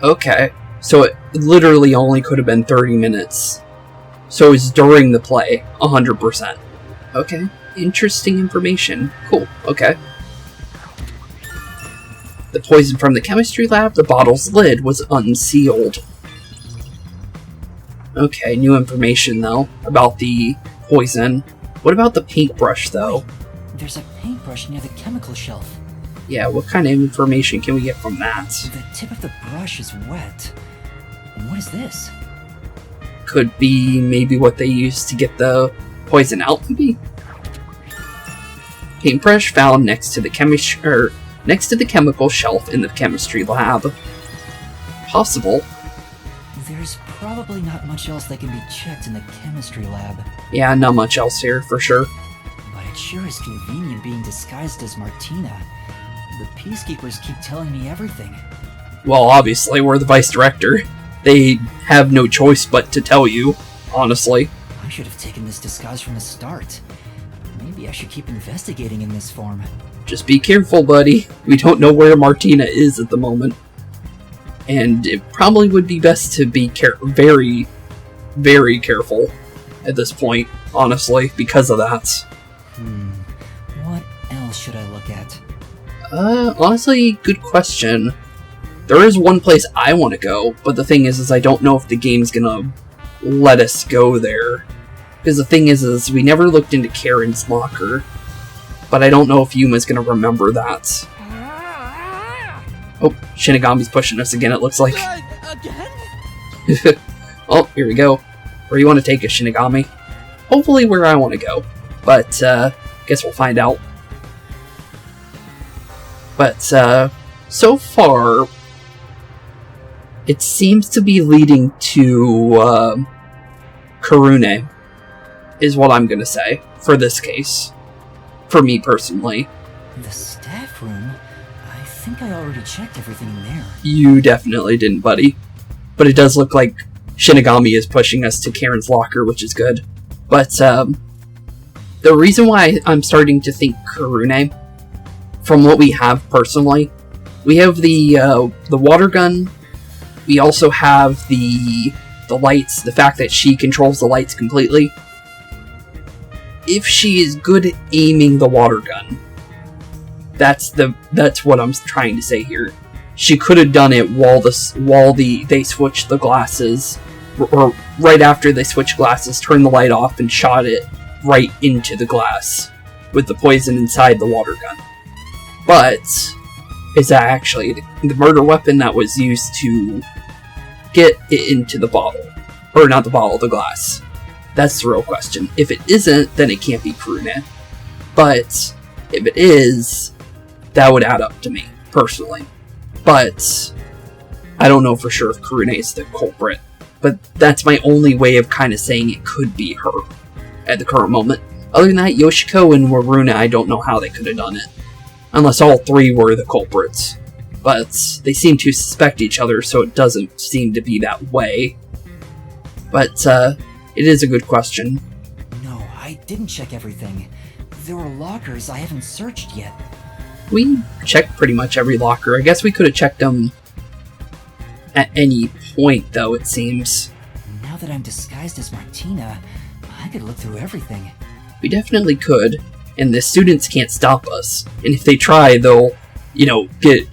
Okay, so it literally only could have been 30 minutes. So it's during the play, 100%. Okay, interesting information. Cool, okay. The poison from the chemistry lab, the bottle's lid was unsealed. Okay, new information though, about the poison. What about the paintbrush though? There's a paintbrush near the chemical shelf. Yeah, what kind of information can we get from that? The tip of the brush is wet. And what is this? Could be maybe what they used to get the poison out, maybe? Paintbrush found next to the chemical shelf in the chemistry lab. Possible. There's probably not much else that can be checked in the chemistry lab. Yeah, not much else here, for sure. But it sure is convenient being disguised as Martina. The peacekeepers keep telling me everything. Well, obviously, we're the vice director. They have no choice but to tell you, honestly. I should have taken this disguise from the start. Maybe I should keep investigating in this form. Just be careful, buddy. We don't know where Martina is at the moment. And it probably would be best to be very, very careful at this point, honestly, because of that. What else should I look at? Honestly, good question. There is one place I want to go, but the thing is I don't know if the game's gonna let us go there. Because the thing is we never looked into Karen's locker. But I don't know if Yuma's gonna remember that. Oh, Shinigami's pushing us again, it looks like. Again? Oh, here we go. Where you want to take us, Shinigami? Hopefully where I want to go. But, guess we'll find out. But, so far, it seems to be leading to, Karune, is what I'm gonna say, for this case. for me personally. The staff room? I think I already checked everything in there. You definitely didn't, buddy. But it does look like Shinigami is pushing us to Karen's locker, which is good. But, the reason why I'm starting to think Kurune, from what we have personally, we have the water gun, we also have the lights, the fact that she controls the lights completely. If she is good at aiming the water gun, that's what I'm trying to say here. She could have done it while they switched the glasses, or right after they switched glasses, turned the light off and shot it right into the glass with the poison inside the water gun. But is that actually the murder weapon that was used to get it into the bottle? Or not the bottle, the glass. That's the real question. If it isn't, then it can't be Kurune. But if it is, that would add up to me, personally. But I don't know for sure if Kurune is the culprit. But that's my only way of kind of saying it could be her at the current moment. Other than that, Yoshiko and Waruna, I don't know how they could have done it. Unless all three were the culprits. But they seem to suspect each other, so it doesn't seem to be that way. But it is a good question. No, I didn't check everything. There were lockers I haven't searched yet. We checked pretty much every locker. I guess we could have checked them at any point, though, it seems. Now that I'm disguised as Martina, I could look through everything. We definitely could, and the students can't stop us. And if they try, they'll, get,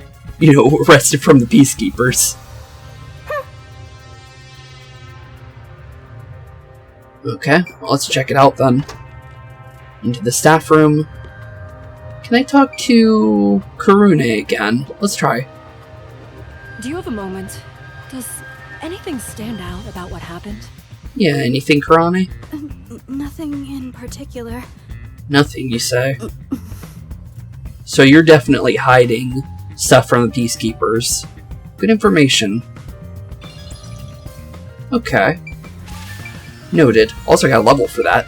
arrested from the peacekeepers. Okay, well, let's check it out then. Into the staff room. Can I talk to Kurune again? Let's try. Do you have a moment? Does anything stand out about what happened? Yeah, anything, Kurane? Nothing in particular. Nothing, you say? So you're definitely hiding stuff from the peacekeepers. Good information. Okay. Noted. Also got a level for that.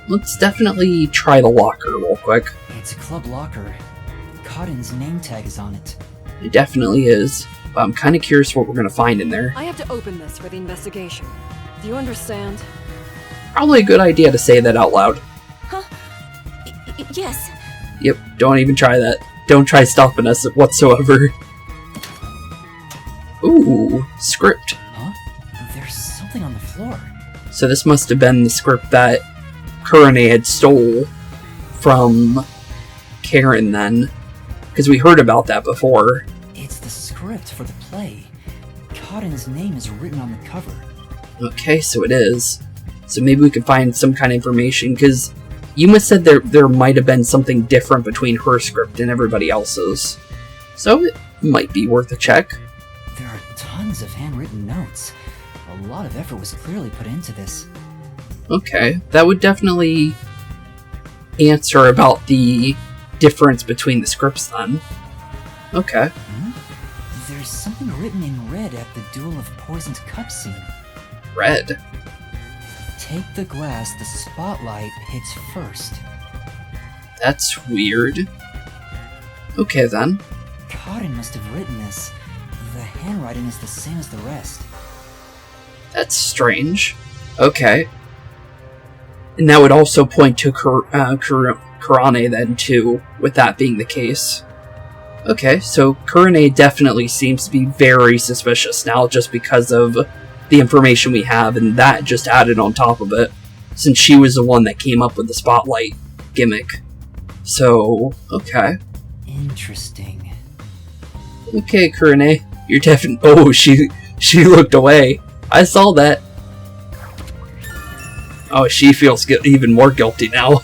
Let's definitely try the locker real quick. It's a club locker. Cotton's name tag is on it. It definitely is. But I'm kind of curious what we're going to find in there. I have to open this for the investigation. Do you understand? Probably a good idea to say that out loud. Huh? Yes. Yep, don't even try that. Don't try stopping us whatsoever. Ooh, script. Huh? There's something on the floor. So this must have been the script that Kurane had stole from Karen then. Because we heard about that before. It's the script for the play. Cotton's name is written on the cover. Okay, so it is. So maybe we can find some kind of information, because Yuma said there might have been something different between her script and everybody else's. So it might be worth a check. There are tons of handwritten notes. A lot of effort was clearly put into this. Okay, that would definitely answer about the difference between the scripts then. Okay. There's something written in red at the Duel of Poisoned Cup scene. Red. Take the glass the spotlight hits first. That's weird. Okay then. Cotton must have written this. The handwriting is the same as the rest. That's strange. Okay. And that would also point to Kurane then too, with that being the case. Okay, so Kurane definitely seems to be very suspicious now just because of the information we have, and that just added on top of it, since she was the one that came up with the spotlight gimmick. So, okay. Interesting. Okay, Kurane, you're definitely— oh, she looked away. I saw that. Oh, she feels even more guilty now.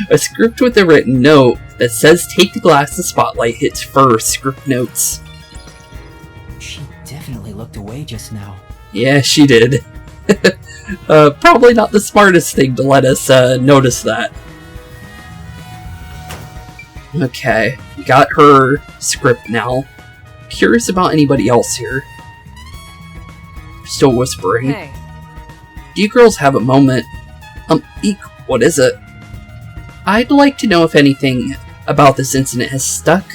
A script with a written note that says take the glass the spotlight hits first. Script notes. She definitely looked away just now. Yeah, she did. Probably not the smartest thing to let us notice that. Okay, we got her script now. Curious about anybody else here. Still whispering. Hey. Do you girls have a moment? What is it? I'd like to know if anything about this incident has stuck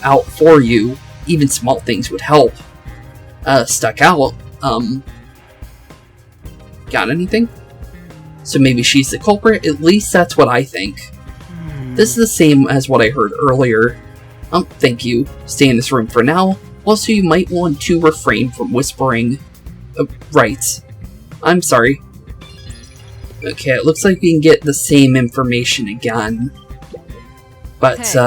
out for you. Even small things would help. Stuck out. Got anything? So maybe she's the culprit? At least that's what I think. This is the same as what I heard earlier. Thank you. Stay in this room for now. Also, you might want to refrain from whispering. Right. I'm sorry. Okay, it looks like we can get the same information again. But,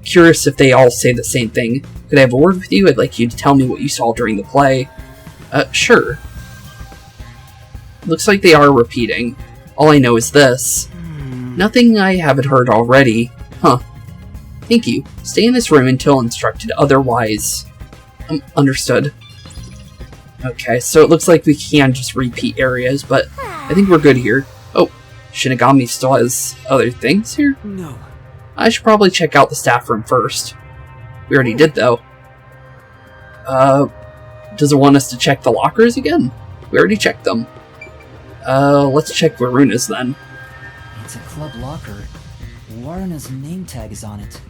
curious if they all say the same thing. Could I have a word with you? I'd like you to tell me what you saw during the play. Sure. Looks like they are repeating. All I know is this. Nothing I haven't heard already. Huh. Thank you. Stay in this room until instructed otherwise. Understood. Okay, so it looks like we can just repeat areas, but I think we're good here. Oh, Shinigami still has other things here? No. I should probably check out the staff room first. We already did, though. Does it want us to check the lockers again? We already checked them. Let's check Varuna's then. It's a club locker. Waruna's name tag is on it.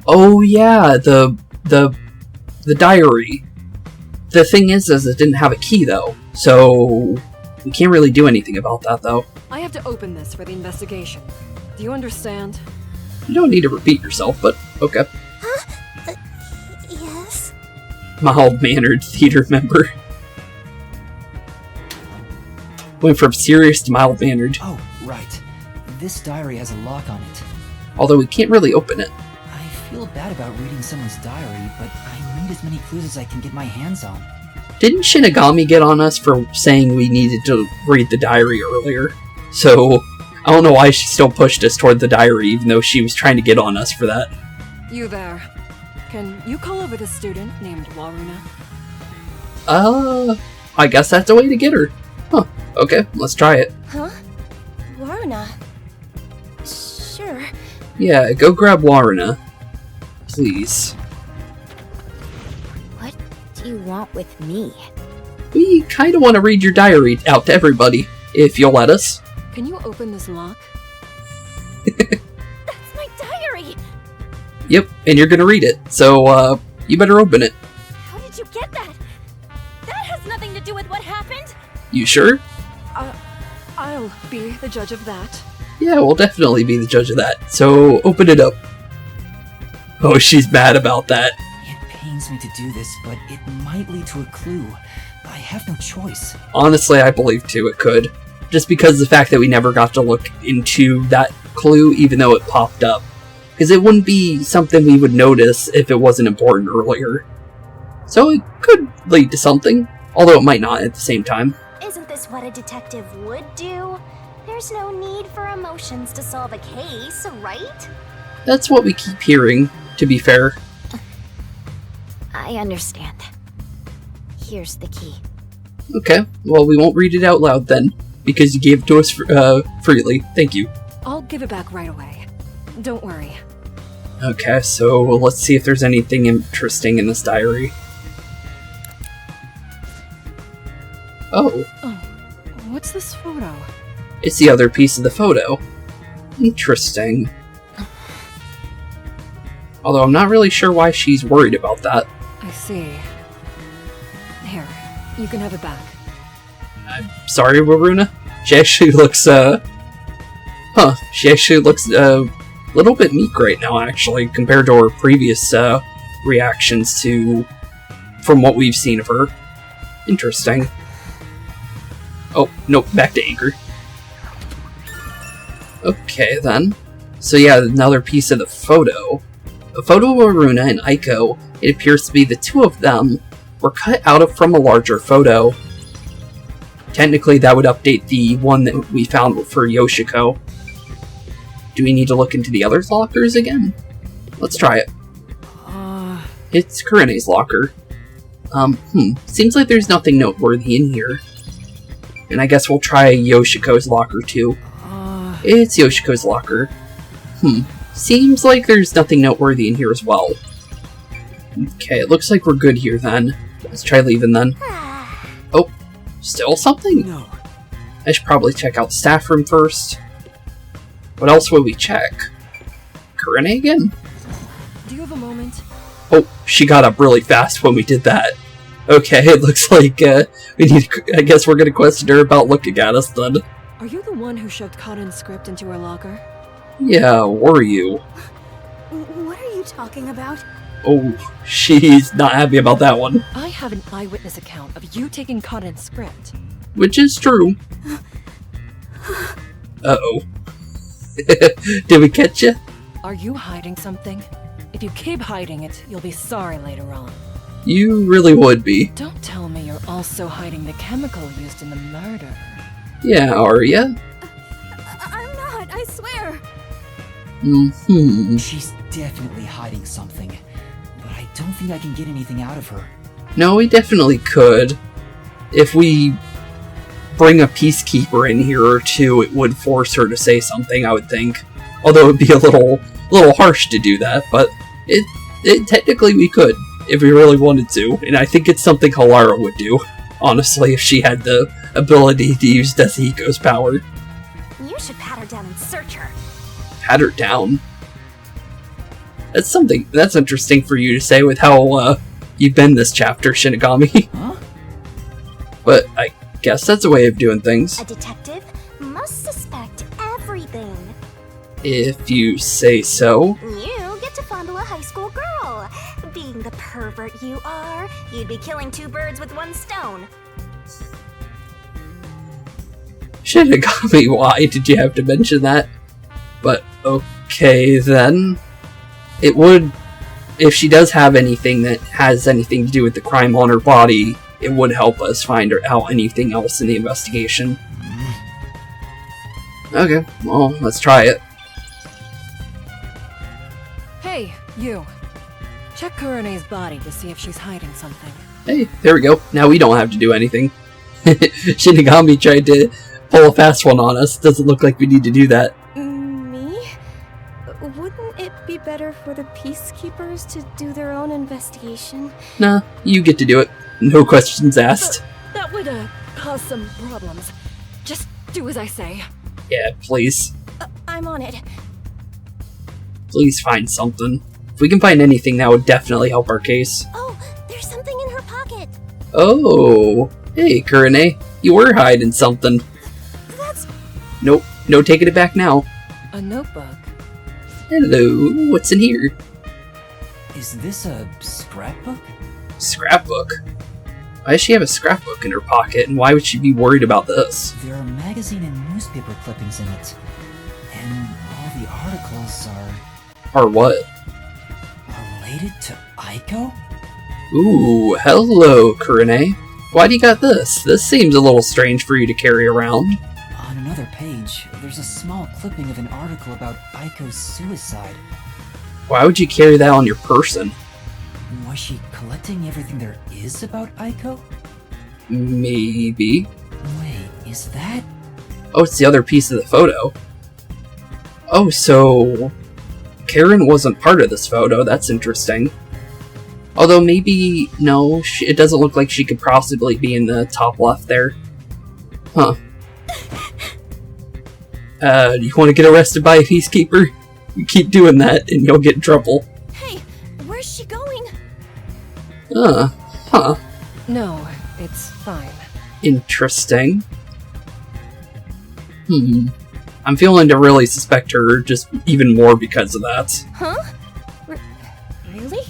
Oh yeah, the diary. The thing is it didn't have a key though, so we can't really do anything about that though. I have to open this for the investigation. Do you understand? You don't need to repeat yourself, but okay. Huh? Yes? Mild-mannered theater member. Went from serious to mild-mannered. Oh, right. This diary has a lock on it. Although we can't really open it. I feel bad about reading someone's diary, but I need as many clues as I can get my hands on. Didn't Shinigami get on us for saying we needed to read the diary earlier? So, I don't know why she still pushed us toward the diary, even though she was trying to get on us for that. You there. Can you call over the student named Waruna? I guess that's a way to get her. Huh. Okay, let's try it. Huh? Waruna? Sure. Yeah, go grab Waruna. Please. What do you want with me? We kinda want to read your diary out to everybody, if you'll let us. Can you open this lock? That's my diary! Yep, and you're gonna read it, so, you better open it. How did you get that? That has nothing to do with what happened! You sure? I'll be the judge of that. Yeah, we'll definitely be the judge of that, so open it up. Oh, she's mad about that. It pains me to do this, but it might lead to a clue. I have no choice. Honestly, I believe too it could. Just because of the fact that we never got to look into that clue, even though it popped up. Because it wouldn't be something we would notice if it wasn't important earlier. So it could lead to something, although it might not at the same time. Isn't this what a detective would do? There's no need for emotions to solve a case, right? That's what we keep hearing, to be fair. I understand. Here's the key. Okay, well we won't read it out loud then, because you gave it to us freely. Thank you. I'll give it back right away. Don't worry. Okay, so let's see if there's anything interesting in this diary. Oh. Oh, what's this photo? It's the other piece of the photo. Interesting. Although I'm not really sure why she's worried about that. I see. Here, you can have it back. I'm sorry, Waruna. She actually looks, she actually looks, a little bit meek right now, actually, compared to her previous, reactions from what we've seen of her. Interesting. Oh, nope, back to anger. Okay, then. So yeah, another piece of the photo. A photo of Waruna and Aiko. It appears to be the two of them were cut out from a larger photo. Technically, that would update the one that we found for Yoshiko. Do we need to look into the other lockers again? Let's try it. It's Kurine's locker. Seems like there's nothing noteworthy in here. And I guess we'll try Yoshiko's locker too. It's Yoshiko's locker. Seems like there's nothing noteworthy in here as well. Okay, it looks like we're good here then. Let's try leaving then. Oh, still something? No. I should probably check out the staff room first. What else would we check? Kanai again? Do you have a moment? Oh, she got up really fast when we did that. Okay, it looks like we need. I guess we're gonna question her about looking at us then. Are you the one who shoved Karen's script into her locker? Yeah, were you? What are you talking about? Oh, she's not happy about that one. I have an eyewitness account of you taking Karen's script. Which is true. Uh-oh. Did we catch you? Are you hiding something? If you keep hiding it, you'll be sorry later on. You really would be. Don't tell me you're also hiding the chemical used in the murder. Yeah, are ya? I'm not, I swear. Mm-hmm. She's definitely hiding something, but I don't think I can get anything out of her. No, we definitely could. If we bring a peacekeeper in here or two, it would force her to say something, I would think. Although it would be a little harsh to do that, but it technically we could, if we really wanted to. And I think it's something Halara would do, honestly, if she had the ability to use Desuhiko's power. You should pat her down and search her. Pat her down? That's interesting for you to say with how you've been this chapter, Shinigami. Huh? But I guess that's a way of doing things. A detective must suspect everything. If you say so. You get to fondle a high school girl. Being the pervert you are, you'd be killing two birds with one stone. Shinigami, why did you have to mention that? But okay then. It would, if she does have anything that has anything to do with the crime on her body, it would help us find out anything else in the investigation. Okay, well, let's try it. Hey, you. Check Kurenai's body to see if she's hiding something. Hey, there we go. Now we don't have to do anything. Shinigami tried to pull a fast one on us. Doesn't look like we need to do that. Me? Wouldn't it be better for the peacekeepers to do their own investigation? Nah, you get to do it. No questions asked. That would, cause some problems. Just do as I say. Yeah, please. I'm on it. Please find something. If we can find anything, that would definitely help our case. Oh, there's something in her pocket. Oh, hey, Kanai. You were hiding something. That's... Nope, no taking it back now. A notebook. Hello, what's in here? Is this a scrapbook? Scrapbook? Why does she have a scrapbook in her pocket, and why would she be worried about this? There are magazine and newspaper clippings in it. And all the articles Or what? are related to Aiko? Ooh, hello, Kanai. Why do you got this? This seems a little strange for you to carry around. On another page, there's a small clipping of an article about Aiko's suicide. Why would you carry that on your person? Was she collecting everything there is about Aiko? Maybe. Wait, is that? Oh, it's the other piece of the photo. Oh, so Karen wasn't part of this photo. That's interesting. Although maybe, no, it doesn't look like she could possibly be in the top left there. Huh. You want to get arrested by a peacekeeper? You keep doing that and you'll get in trouble. Hey, where's she going? Huh. No, it's fine. Interesting. I'm feeling to really suspect her just even more because of that. Huh? Really?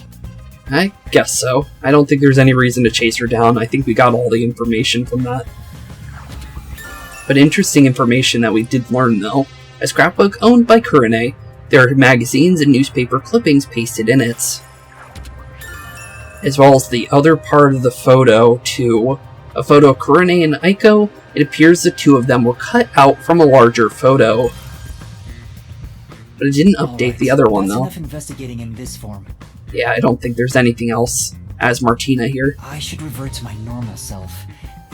I guess so. I don't think there's any reason to chase her down. I think we got all the information from that. But interesting information that we did learn, though. A scrapbook owned by Kanai. There are magazines and newspaper clippings pasted in it. As well as the other part of the photo, too. A photo of Kanai and Aiko. It appears the two of them were cut out from a larger photo. But it didn't update the other one, though. Enough investigating in this form. Yeah, I don't think there's anything else as Martina here. I should revert to my normal self.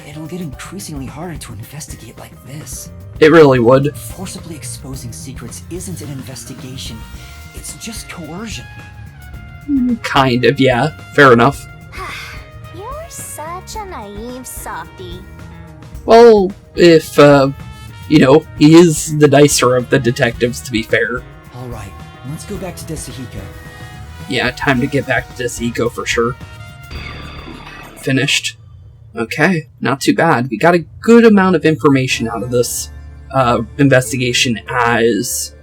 It'll get increasingly harder to investigate like this. It really would. Forcibly exposing secrets isn't an investigation. It's just coercion. Kind of, yeah. Fair enough. You're such a naive softie. Well, if, he is the nicer of the detectives, to be fair. Alright, let's go back to Desuhiko. Yeah, time to get back to Desuhiko for sure. Finished. Okay, not too bad. We got a good amount of information out of this investigation as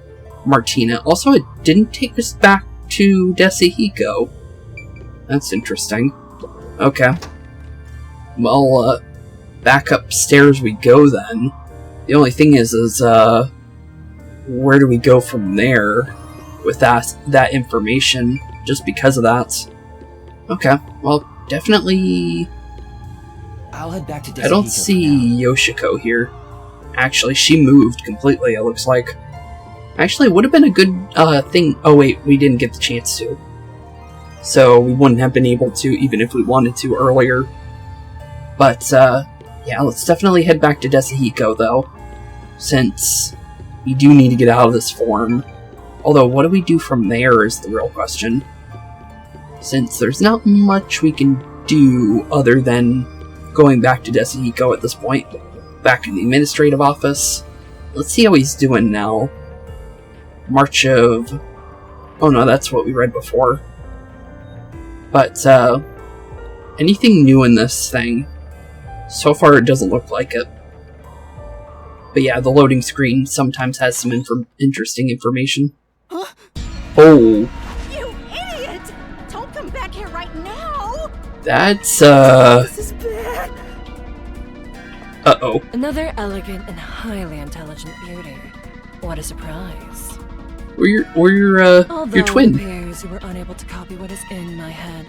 Martina. Also, it didn't take us back to Desuhiko. That's interesting. Okay. Well, back upstairs we go then. The only thing is where do we go from there with that information, just because of that? Okay, well, definitely... I'll head back to Desuhiko. I don't see Yoshiko here. Actually, she moved completely, it looks like. Actually, it would have been a good thing... Oh wait, we didn't get the chance to. So we wouldn't have been able to, even if we wanted to earlier. But, yeah, let's definitely head back to Desuhiko, though. Since we do need to get out of this form. Although, what do we do from there is the real question. Since there's not much we can do other than going back to Desuhiko at this point. Back in the administrative office. Let's see how he's doing now. March of... Oh no, that's what we read before. But, anything new in this thing? So far, it doesn't look like it. But yeah, the loading screen sometimes has some interesting information. Huh? Oh. You idiot! Don't come back here right now! That's, This is bad! Uh-oh. Another elegant and highly intelligent beauty. What a surprise. We're your twin. It appears you were unable to copy what is in my head.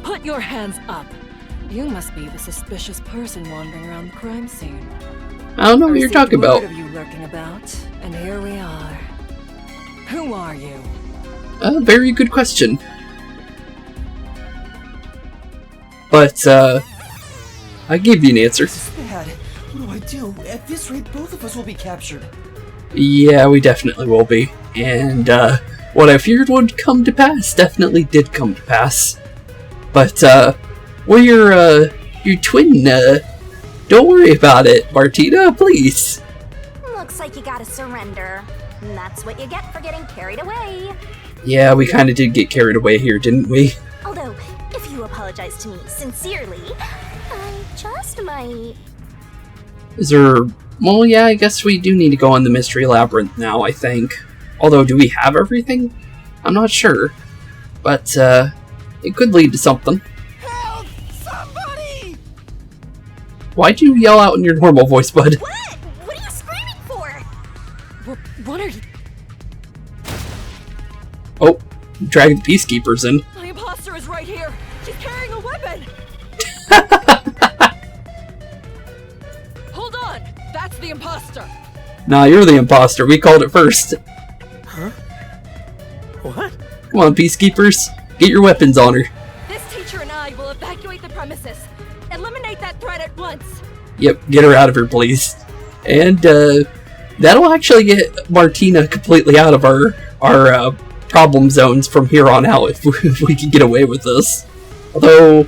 Put your hands up! You must be the suspicious person wandering around the crime scene. I don't know what you're talking about. What are you lurking about? And here we are. Who are you? Very good question. But, I gave you an answer. This is bad. What do? At this rate, both of us will be captured. Yeah, we definitely will be. And, what I feared would come to pass definitely did come to pass. But, we're your twin, don't worry about it, Martina, please. Looks like you gotta surrender. And that's what you get for getting carried away. Yeah, we kinda did get carried away here, didn't we? Although, if you apologize to me sincerely, I just might... Is there... Well, yeah, I guess we do need to go on the mystery labyrinth now, I think. Although, do we have everything? I'm not sure. But, it could lead to something. Help! Somebody! Why'd you yell out in your normal voice, bud? What? What are you screaming for? What are you... Oh, drag the peacekeepers in. My imposter is right here! She's carrying a weapon! Hold on! That's the imposter! Nah, you're the imposter. We called it first. Huh? What? Come on, peacekeepers. Get your weapons on her. This teacher and I will evacuate the premises. Eliminate that threat at once. Yep, get her out of here, please. And, that'll actually get Martina completely out of our problem zones from here on out if we can get away with this. Although,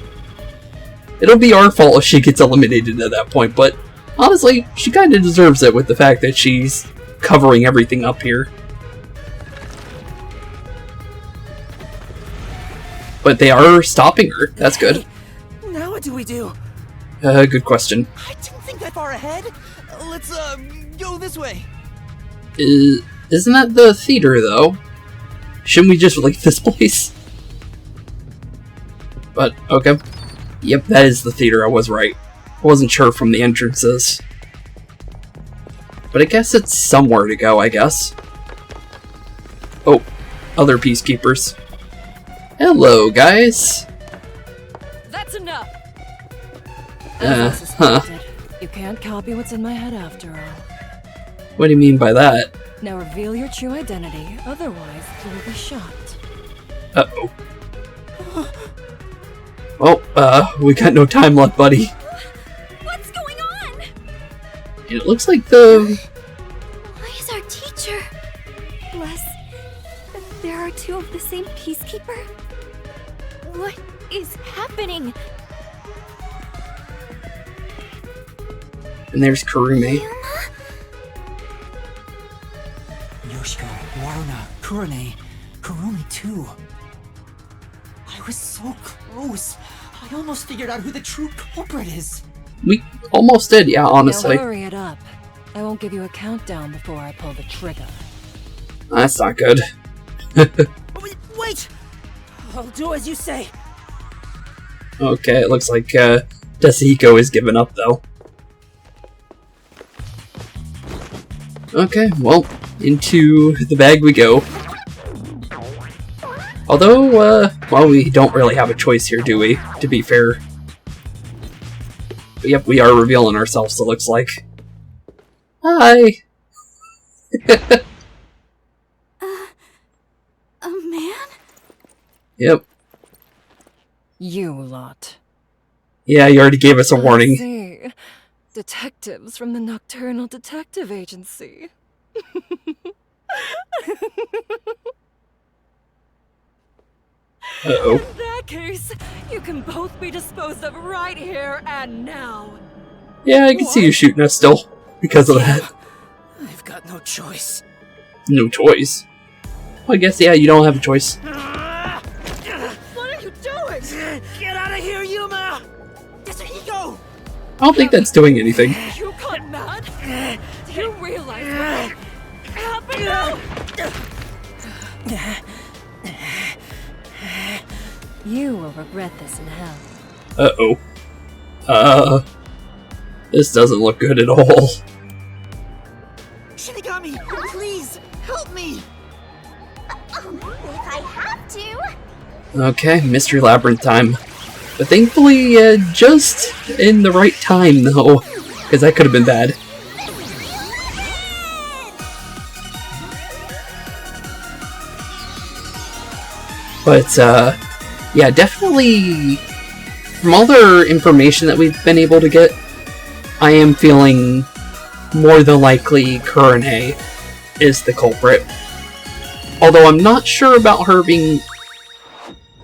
it'll be our fault if she gets eliminated at that point, but honestly, she kinda deserves it with the fact that she's covering everything up here. But they are stopping her. That's good. Now what do we do? Good question. I didn't think that far ahead. Let's, go this way. Isn't that the theater, though? Shouldn't we just leave this place? But, okay. Yep, that is the theater. I was right. I wasn't sure from the entrances. But I guess it's somewhere to go, I guess. Oh, other peacekeepers. Hello, guys. That's enough! Huh. You can't copy what's in my head after all. What do you mean by that? Now reveal your true identity, otherwise you will be shot. Uh-oh. Well, we got no time left, buddy. What's going on? And it looks like the... Why is our teacher? Les, there are two of the same peacekeeper? What is happening? And there's Karime. Yoshiko, why are Kurane, Kurumi too. I was so close. I almost figured out who the true culprit is. We almost did, yeah, honestly. Now hurry it up. I won't give you a countdown before I pull the trigger. That's not good. Wait! I'll do as you say. Okay, it looks like Desuhiko is giving up, though. Okay, well, into the bag we go. Although, well, we don't really have a choice here, do we? To be fair. But yep, we are revealing ourselves, it looks like. Hi! A man? Yep. You lot. Yeah, you already gave us a warning. I see. Detectives from the Nocturnal Detective Agency. Uh-oh. In that case, you can both be disposed of right here and now. Yeah, I can see you shooting us still, because of that. I've got no choice. No choice. Well, I guess, yeah, you don't have a choice. What are you doing? Get out of here, Yuma! Desuhiko! I don't think that's doing anything. You got mad? Do you realize what happened now? You will regret this in hell. Uh-oh. This doesn't look good at all. Shinigami, please, help me! If I have to. Okay, Mystery Labyrinth time. But thankfully, just in the right time, though. Because that could have been bad. But, yeah, definitely, from all the information that we've been able to get, I am feeling more than likely Kurane is the culprit. Although I'm not sure about her being...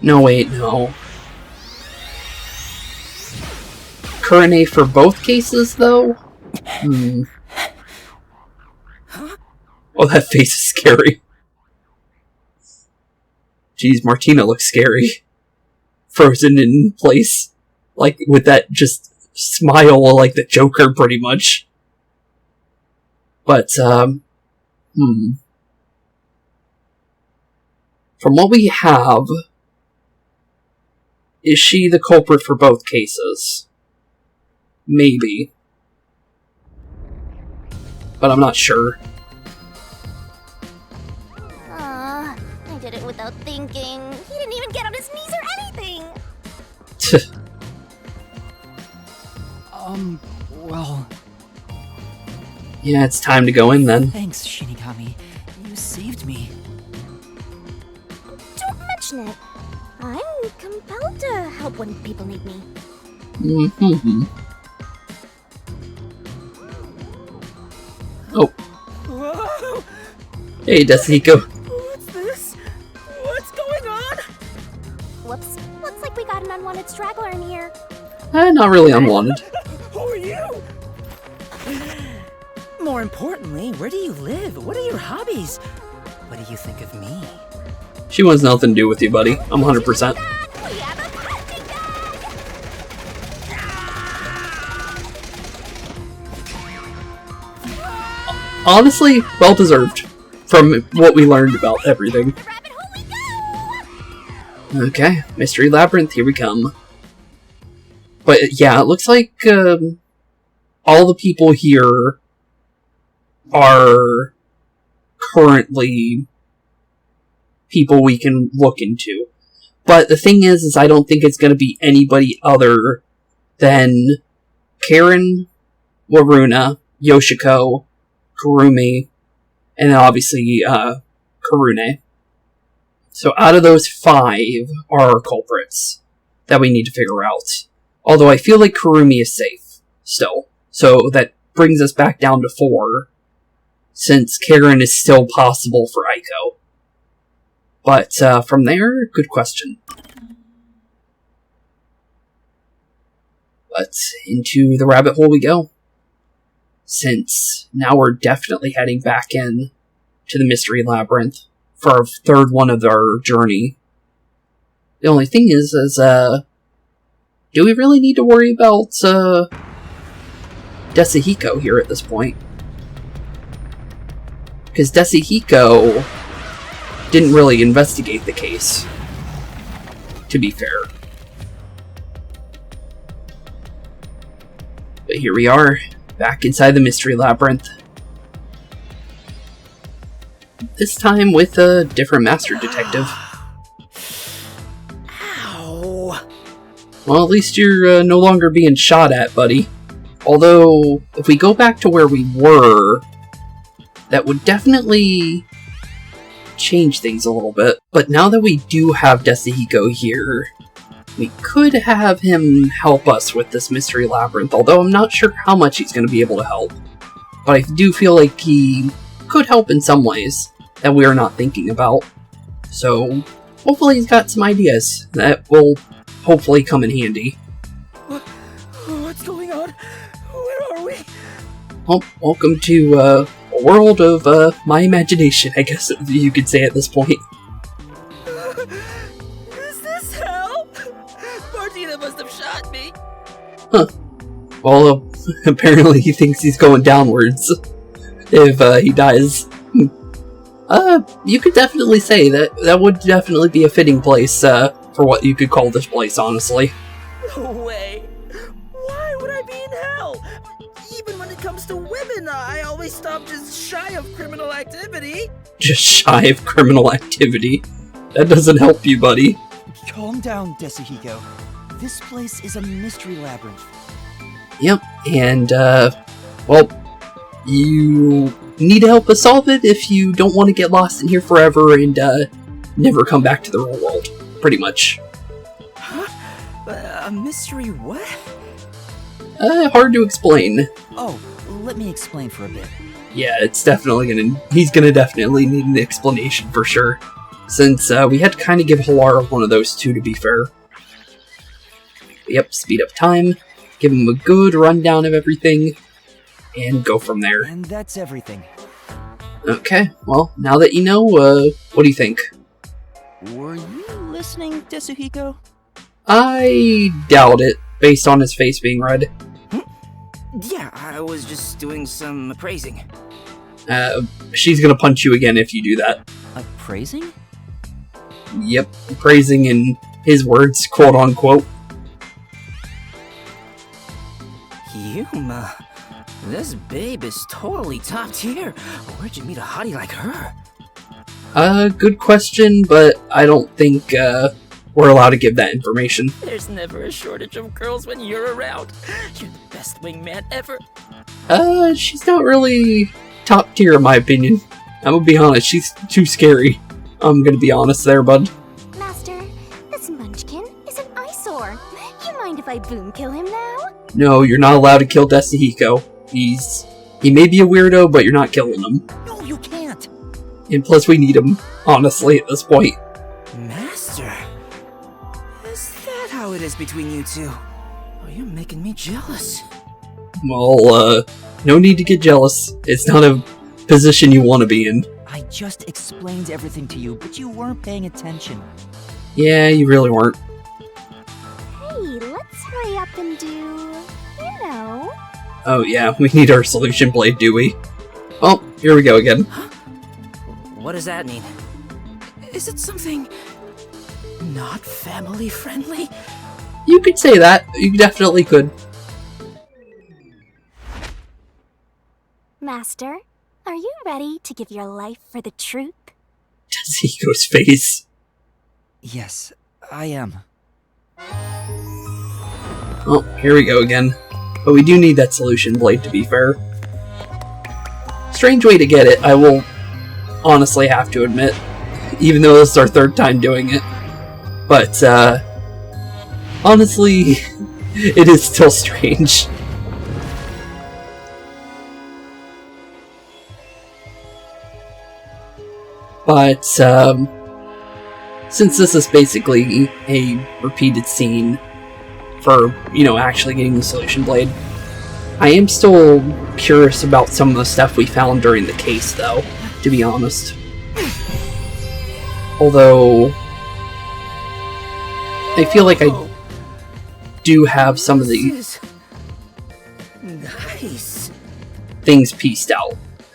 No, wait, no. Kurane for both cases, though? Oh, that face is scary. Jeez, Martina looks scary. Frozen in place. Like, with that just smile like the Joker, pretty much. But, From what we have, is she the culprit for both cases? Maybe. But I'm not sure. I did it without thinking. He didn't even get on his knees or anything. Well... Yeah, it's time to go in then. Thanks, Shinigami. You saved me. Don't mention it. I'm compelled to help when people need me. Oh. Whoa! Hey, Desuhiko. What's this? What's going on? Whoops. Looks like we got an unwanted straggler in here. Not really unwanted. Who are you? More importantly, where do you live? What are your hobbies? What do you think of me? She wants nothing to do with you, buddy. I'm 100%. We have a plastic bag! Honestly, well deserved. From what we learned about everything. The rabbit hole we go! Okay, Mystery Labyrinth, here we come. But yeah, it looks like all the people here are currently people we can look into. But the thing is I don't think it's going to be anybody other than Karen, Waruna, Yoshiko, Kurumi, and then obviously Kurune. So out of those 5 are our culprits that we need to figure out. Although I feel like Kurumi is safe still. So that brings us back down to 4. Since Karen is still possible for Aiko. But from there, good question. But into the rabbit hole we go. Since now we're definitely heading back in to the Mystery Labyrinth for our third one of our journey. The only thing is, do we really need to worry about, Desuhiko here at this point? Because Desuhiko didn't really investigate the case, to be fair. But here we are, back inside the mystery labyrinth. This time with a different master detective. Ow! Well, at least you're no longer being shot at, buddy. Although, if we go back to where we were, that would definitely change things a little bit. But now that we do have Desuhiko here, we could have him help us with this mystery labyrinth, although I'm not sure how much he's going to be able to help. But I do feel like he could help in some ways that we are not thinking about. So, hopefully he's got some ideas that will hopefully come in handy. What's going on? Where are we? Well, welcome to a world of my imagination, I guess you could say at this point. Is this hell? Martina must have shot me. Huh. Well, apparently he thinks he's going downwards if he dies. You could definitely say that would definitely be a fitting place for what you could call this place, honestly. No way. Why would I be in hell? Even when it comes to women, I always stop just shy of criminal activity. Just shy of criminal activity? That doesn't help you, buddy. Calm down, Desuhiko. This place is a mystery labyrinth. Yep, and, well, you need to help us solve it if you don't want to get lost in here forever and, never come back to the real world. Pretty much. Huh? A mystery what? Hard to explain. Oh, let me explain for a bit. Yeah, it's definitely he's gonna definitely need an explanation for sure. Since, we had to kind of give Halara one of those two, to be fair. Yep, speed up time, give him a good rundown of everything, and go from there. And that's everything. Okay, well, now that you know, what do you think? Were you listening, Desuhiko? I doubt it, based on his face being red. Yeah, I was just doing some appraising. She's gonna punch you again if you do that. Appraising? Yep, praising in his words, quote unquote. Yuma, this babe is totally top tier. Where'd you meet a hottie like her? Good question, but I don't think, we're allowed to give that information. There's never a shortage of girls when you're around. You're the best wingman ever. She's not really top tier in my opinion. I'm gonna be honest, she's too scary. I'm gonna be honest there, bud. Master, this munchkin is an eyesore. You mind if I boom kill him now? No, you're not allowed to kill Desuhiko. He may be a weirdo, but you're not killing him. No, you can't. And plus we need him, honestly, at this point. Master, is that how it is between you two? Oh, you're making me jealous. Well, no need to get jealous. It's not a position you want to be in. I just explained everything to you, but you weren't paying attention. Yeah, you really weren't. Hey, let's hurry up and do, you know. Oh yeah, we need our solution blade, do we? Oh, here we go again. What does that mean? Is it something not family friendly? You could say that. You definitely could. Master, are you ready to give your life for the truth? Desuhiko's face. Yes, I am. Oh, here we go again. But we do need that solution blade, to be fair. Strange way to get it, I will honestly have to admit. Even though this is our third time doing it. But, honestly, it is still strange. But, since this is basically a repeated scene for, you know, actually getting the solution blade, I am still curious about some of the stuff we found during the case, though, to be honest. Although, I feel like I do have some of the Nice. things pieced out.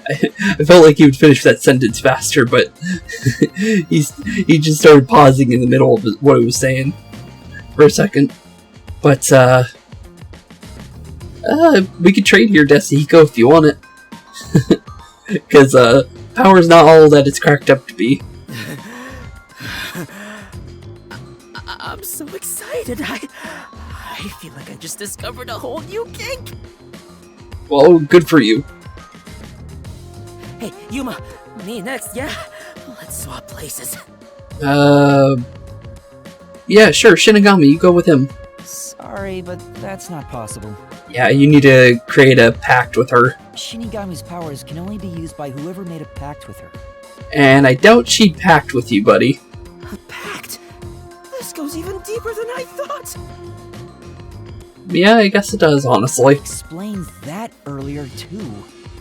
I felt like he would finish that sentence faster, but he just started pausing in the middle of what he was saying for a second. But, we could trade here, Desuhiko, if you want it. Because, power's not all that it's cracked up to be. I'm so excited. I feel like I just discovered a whole new kink. Well, good for you. Hey, Yuma, me next, yeah? Let's swap places. Yeah, sure, Shinigami, you go with him. Sorry, but that's not possible. Yeah, you need to create a pact with her. Shinigami's powers can only be used by whoever made a pact with her. And I doubt she'd pact with you, buddy. A pact? This goes even deeper than I thought. Yeah, I guess it does, honestly. Explained that earlier, too.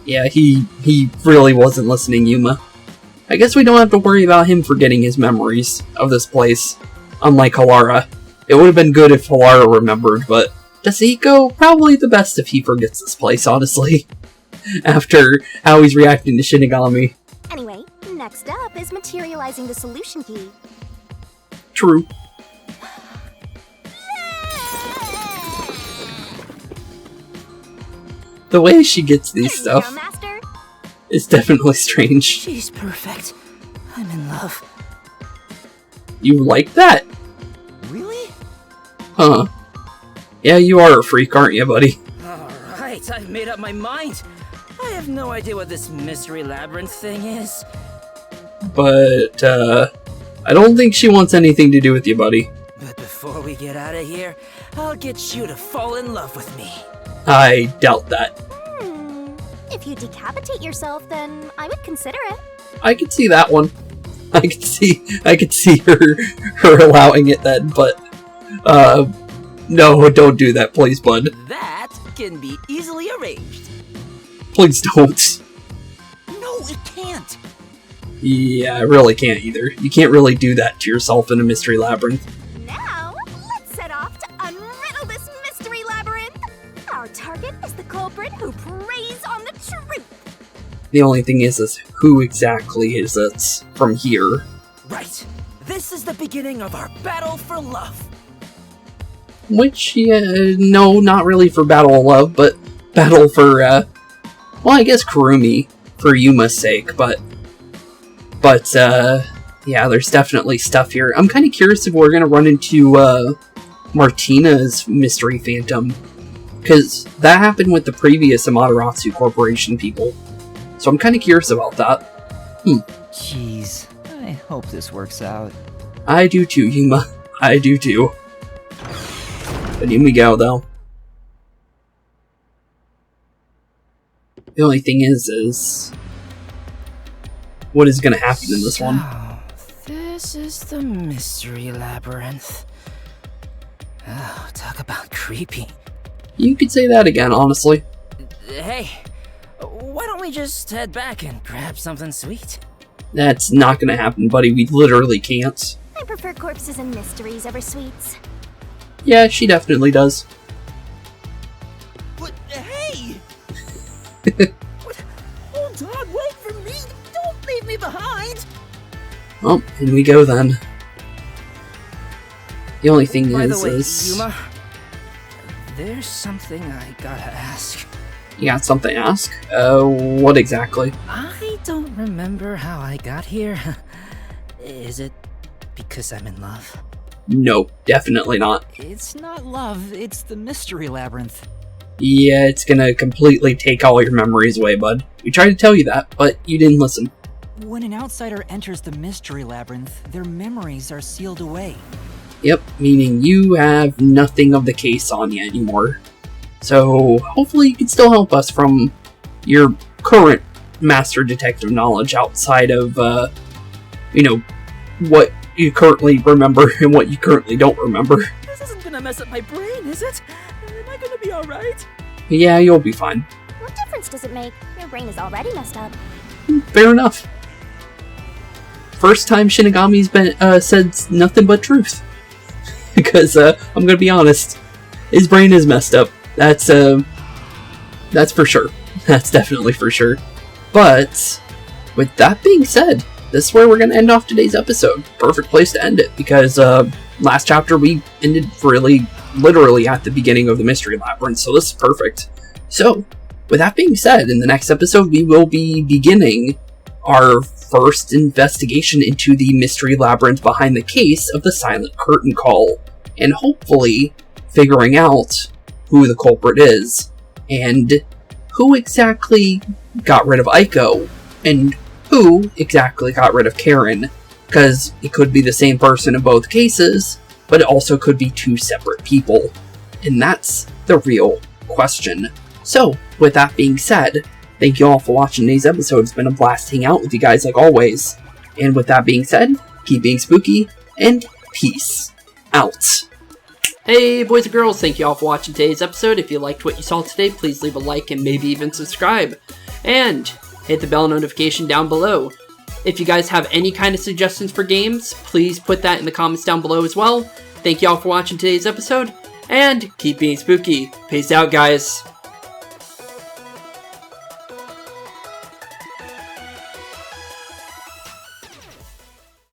Yeah, he really wasn't listening, Yuma. I guess we don't have to worry about him forgetting his memories of this place. Unlike Halara. It would have been good if Halara remembered, but Desuhiko, probably the best if he forgets this place, honestly. After how he's reacting to Shinigami. Anyway, next up is materializing the solution key. True. The way she gets these stuff is definitely strange. She's perfect. I'm in love. You like that? Really? Huh. Yeah, you are a freak, aren't you, buddy? Alright, I've made up my mind. I have no idea what this mystery labyrinth thing is. But, I don't think she wants anything to do with you, buddy. But before we get out of here, I'll get you to fall in love with me. I doubt that. If you decapitate yourself, then I would consider it. I could see that one. I could see her allowing it then, but, no, don't do that, please, bud. That can be easily arranged. Please don't. No, it can't. Yeah, I really can't either. You can't really do that to yourself in a mystery labyrinth. Now, let's set off to unriddle this mystery labyrinth. Our target is the culprit who preys on the truth. The only thing is who exactly is it from here? Right. This is the beginning of our battle for love. Which, no, not really for Battle of Love, but battle for, well, I guess Kurumi, for Yuma's sake, but, yeah, there's definitely stuff here. I'm kind of curious if we're going to run into, Martina's Mystery Phantom, because that happened with the previous Amaterasu Corporation people, so I'm kind of curious about that. Jeez, I hope this works out. I do too, Yuma. I do too. But in we go, though. The only thing is what is going to happen in this one? This is the mystery labyrinth. Oh, talk about creepy. You could say that again, honestly. Hey, why don't we just head back and grab something sweet? That's not going to happen, buddy. We literally can't. I prefer corpses and mysteries over sweets. Yeah, she definitely does. What? Hey! What? Hold on, wait for me! Don't leave me behind! Well, in we go then. The only thing By is, the way, Yuma, there's something I gotta ask. You got something to ask? What exactly? I don't remember how I got here. Is it because I'm in love? No, definitely not. It's not love, it's the mystery labyrinth. Yeah, it's gonna completely take all your memories away, bud. We tried to tell you that, but you didn't listen. When an outsider enters the mystery labyrinth, their memories are sealed away. Yep, meaning you have nothing of the case on you anymore. So, hopefully you can still help us from your current master detective knowledge outside of, what you currently remember and what you currently don't remember. This isn't gonna mess up my brain, is it? Am I gonna be alright? Yeah, you'll be fine. What difference does it make? Your brain is already messed up. Fair enough. first time Shinigami's been said nothing but truth. Because I'm gonna be honest, his brain is messed up. That's for sure. That's definitely for sure. But with that being said, this is where we're gonna end off today's episode. Perfect place to end it, because last chapter we ended really literally at the beginning of the Mystery Labyrinth, so this is perfect. So, with that being said, in the next episode we will be beginning our first investigation into the Mystery Labyrinth behind the case of the Silent Curtain Call, and hopefully figuring out who the culprit is, and who exactly got rid of Aiko, and who exactly got rid of Karen, because it could be the same person in both cases, but it also could be two separate people, and that's the real question. So, with that being said, thank you all for watching today's episode. It's been a blast hanging out with you guys like always. And with that being said, keep being spooky, and peace out. Hey boys and girls, thank you all for watching today's episode. If you liked what you saw today, please leave a like and maybe even subscribe. And hit the bell notification down below. If you guys have any kind of suggestions for games, please put that in the comments down below as well. Thank you all for watching today's episode, and keep being spooky. Peace out, guys.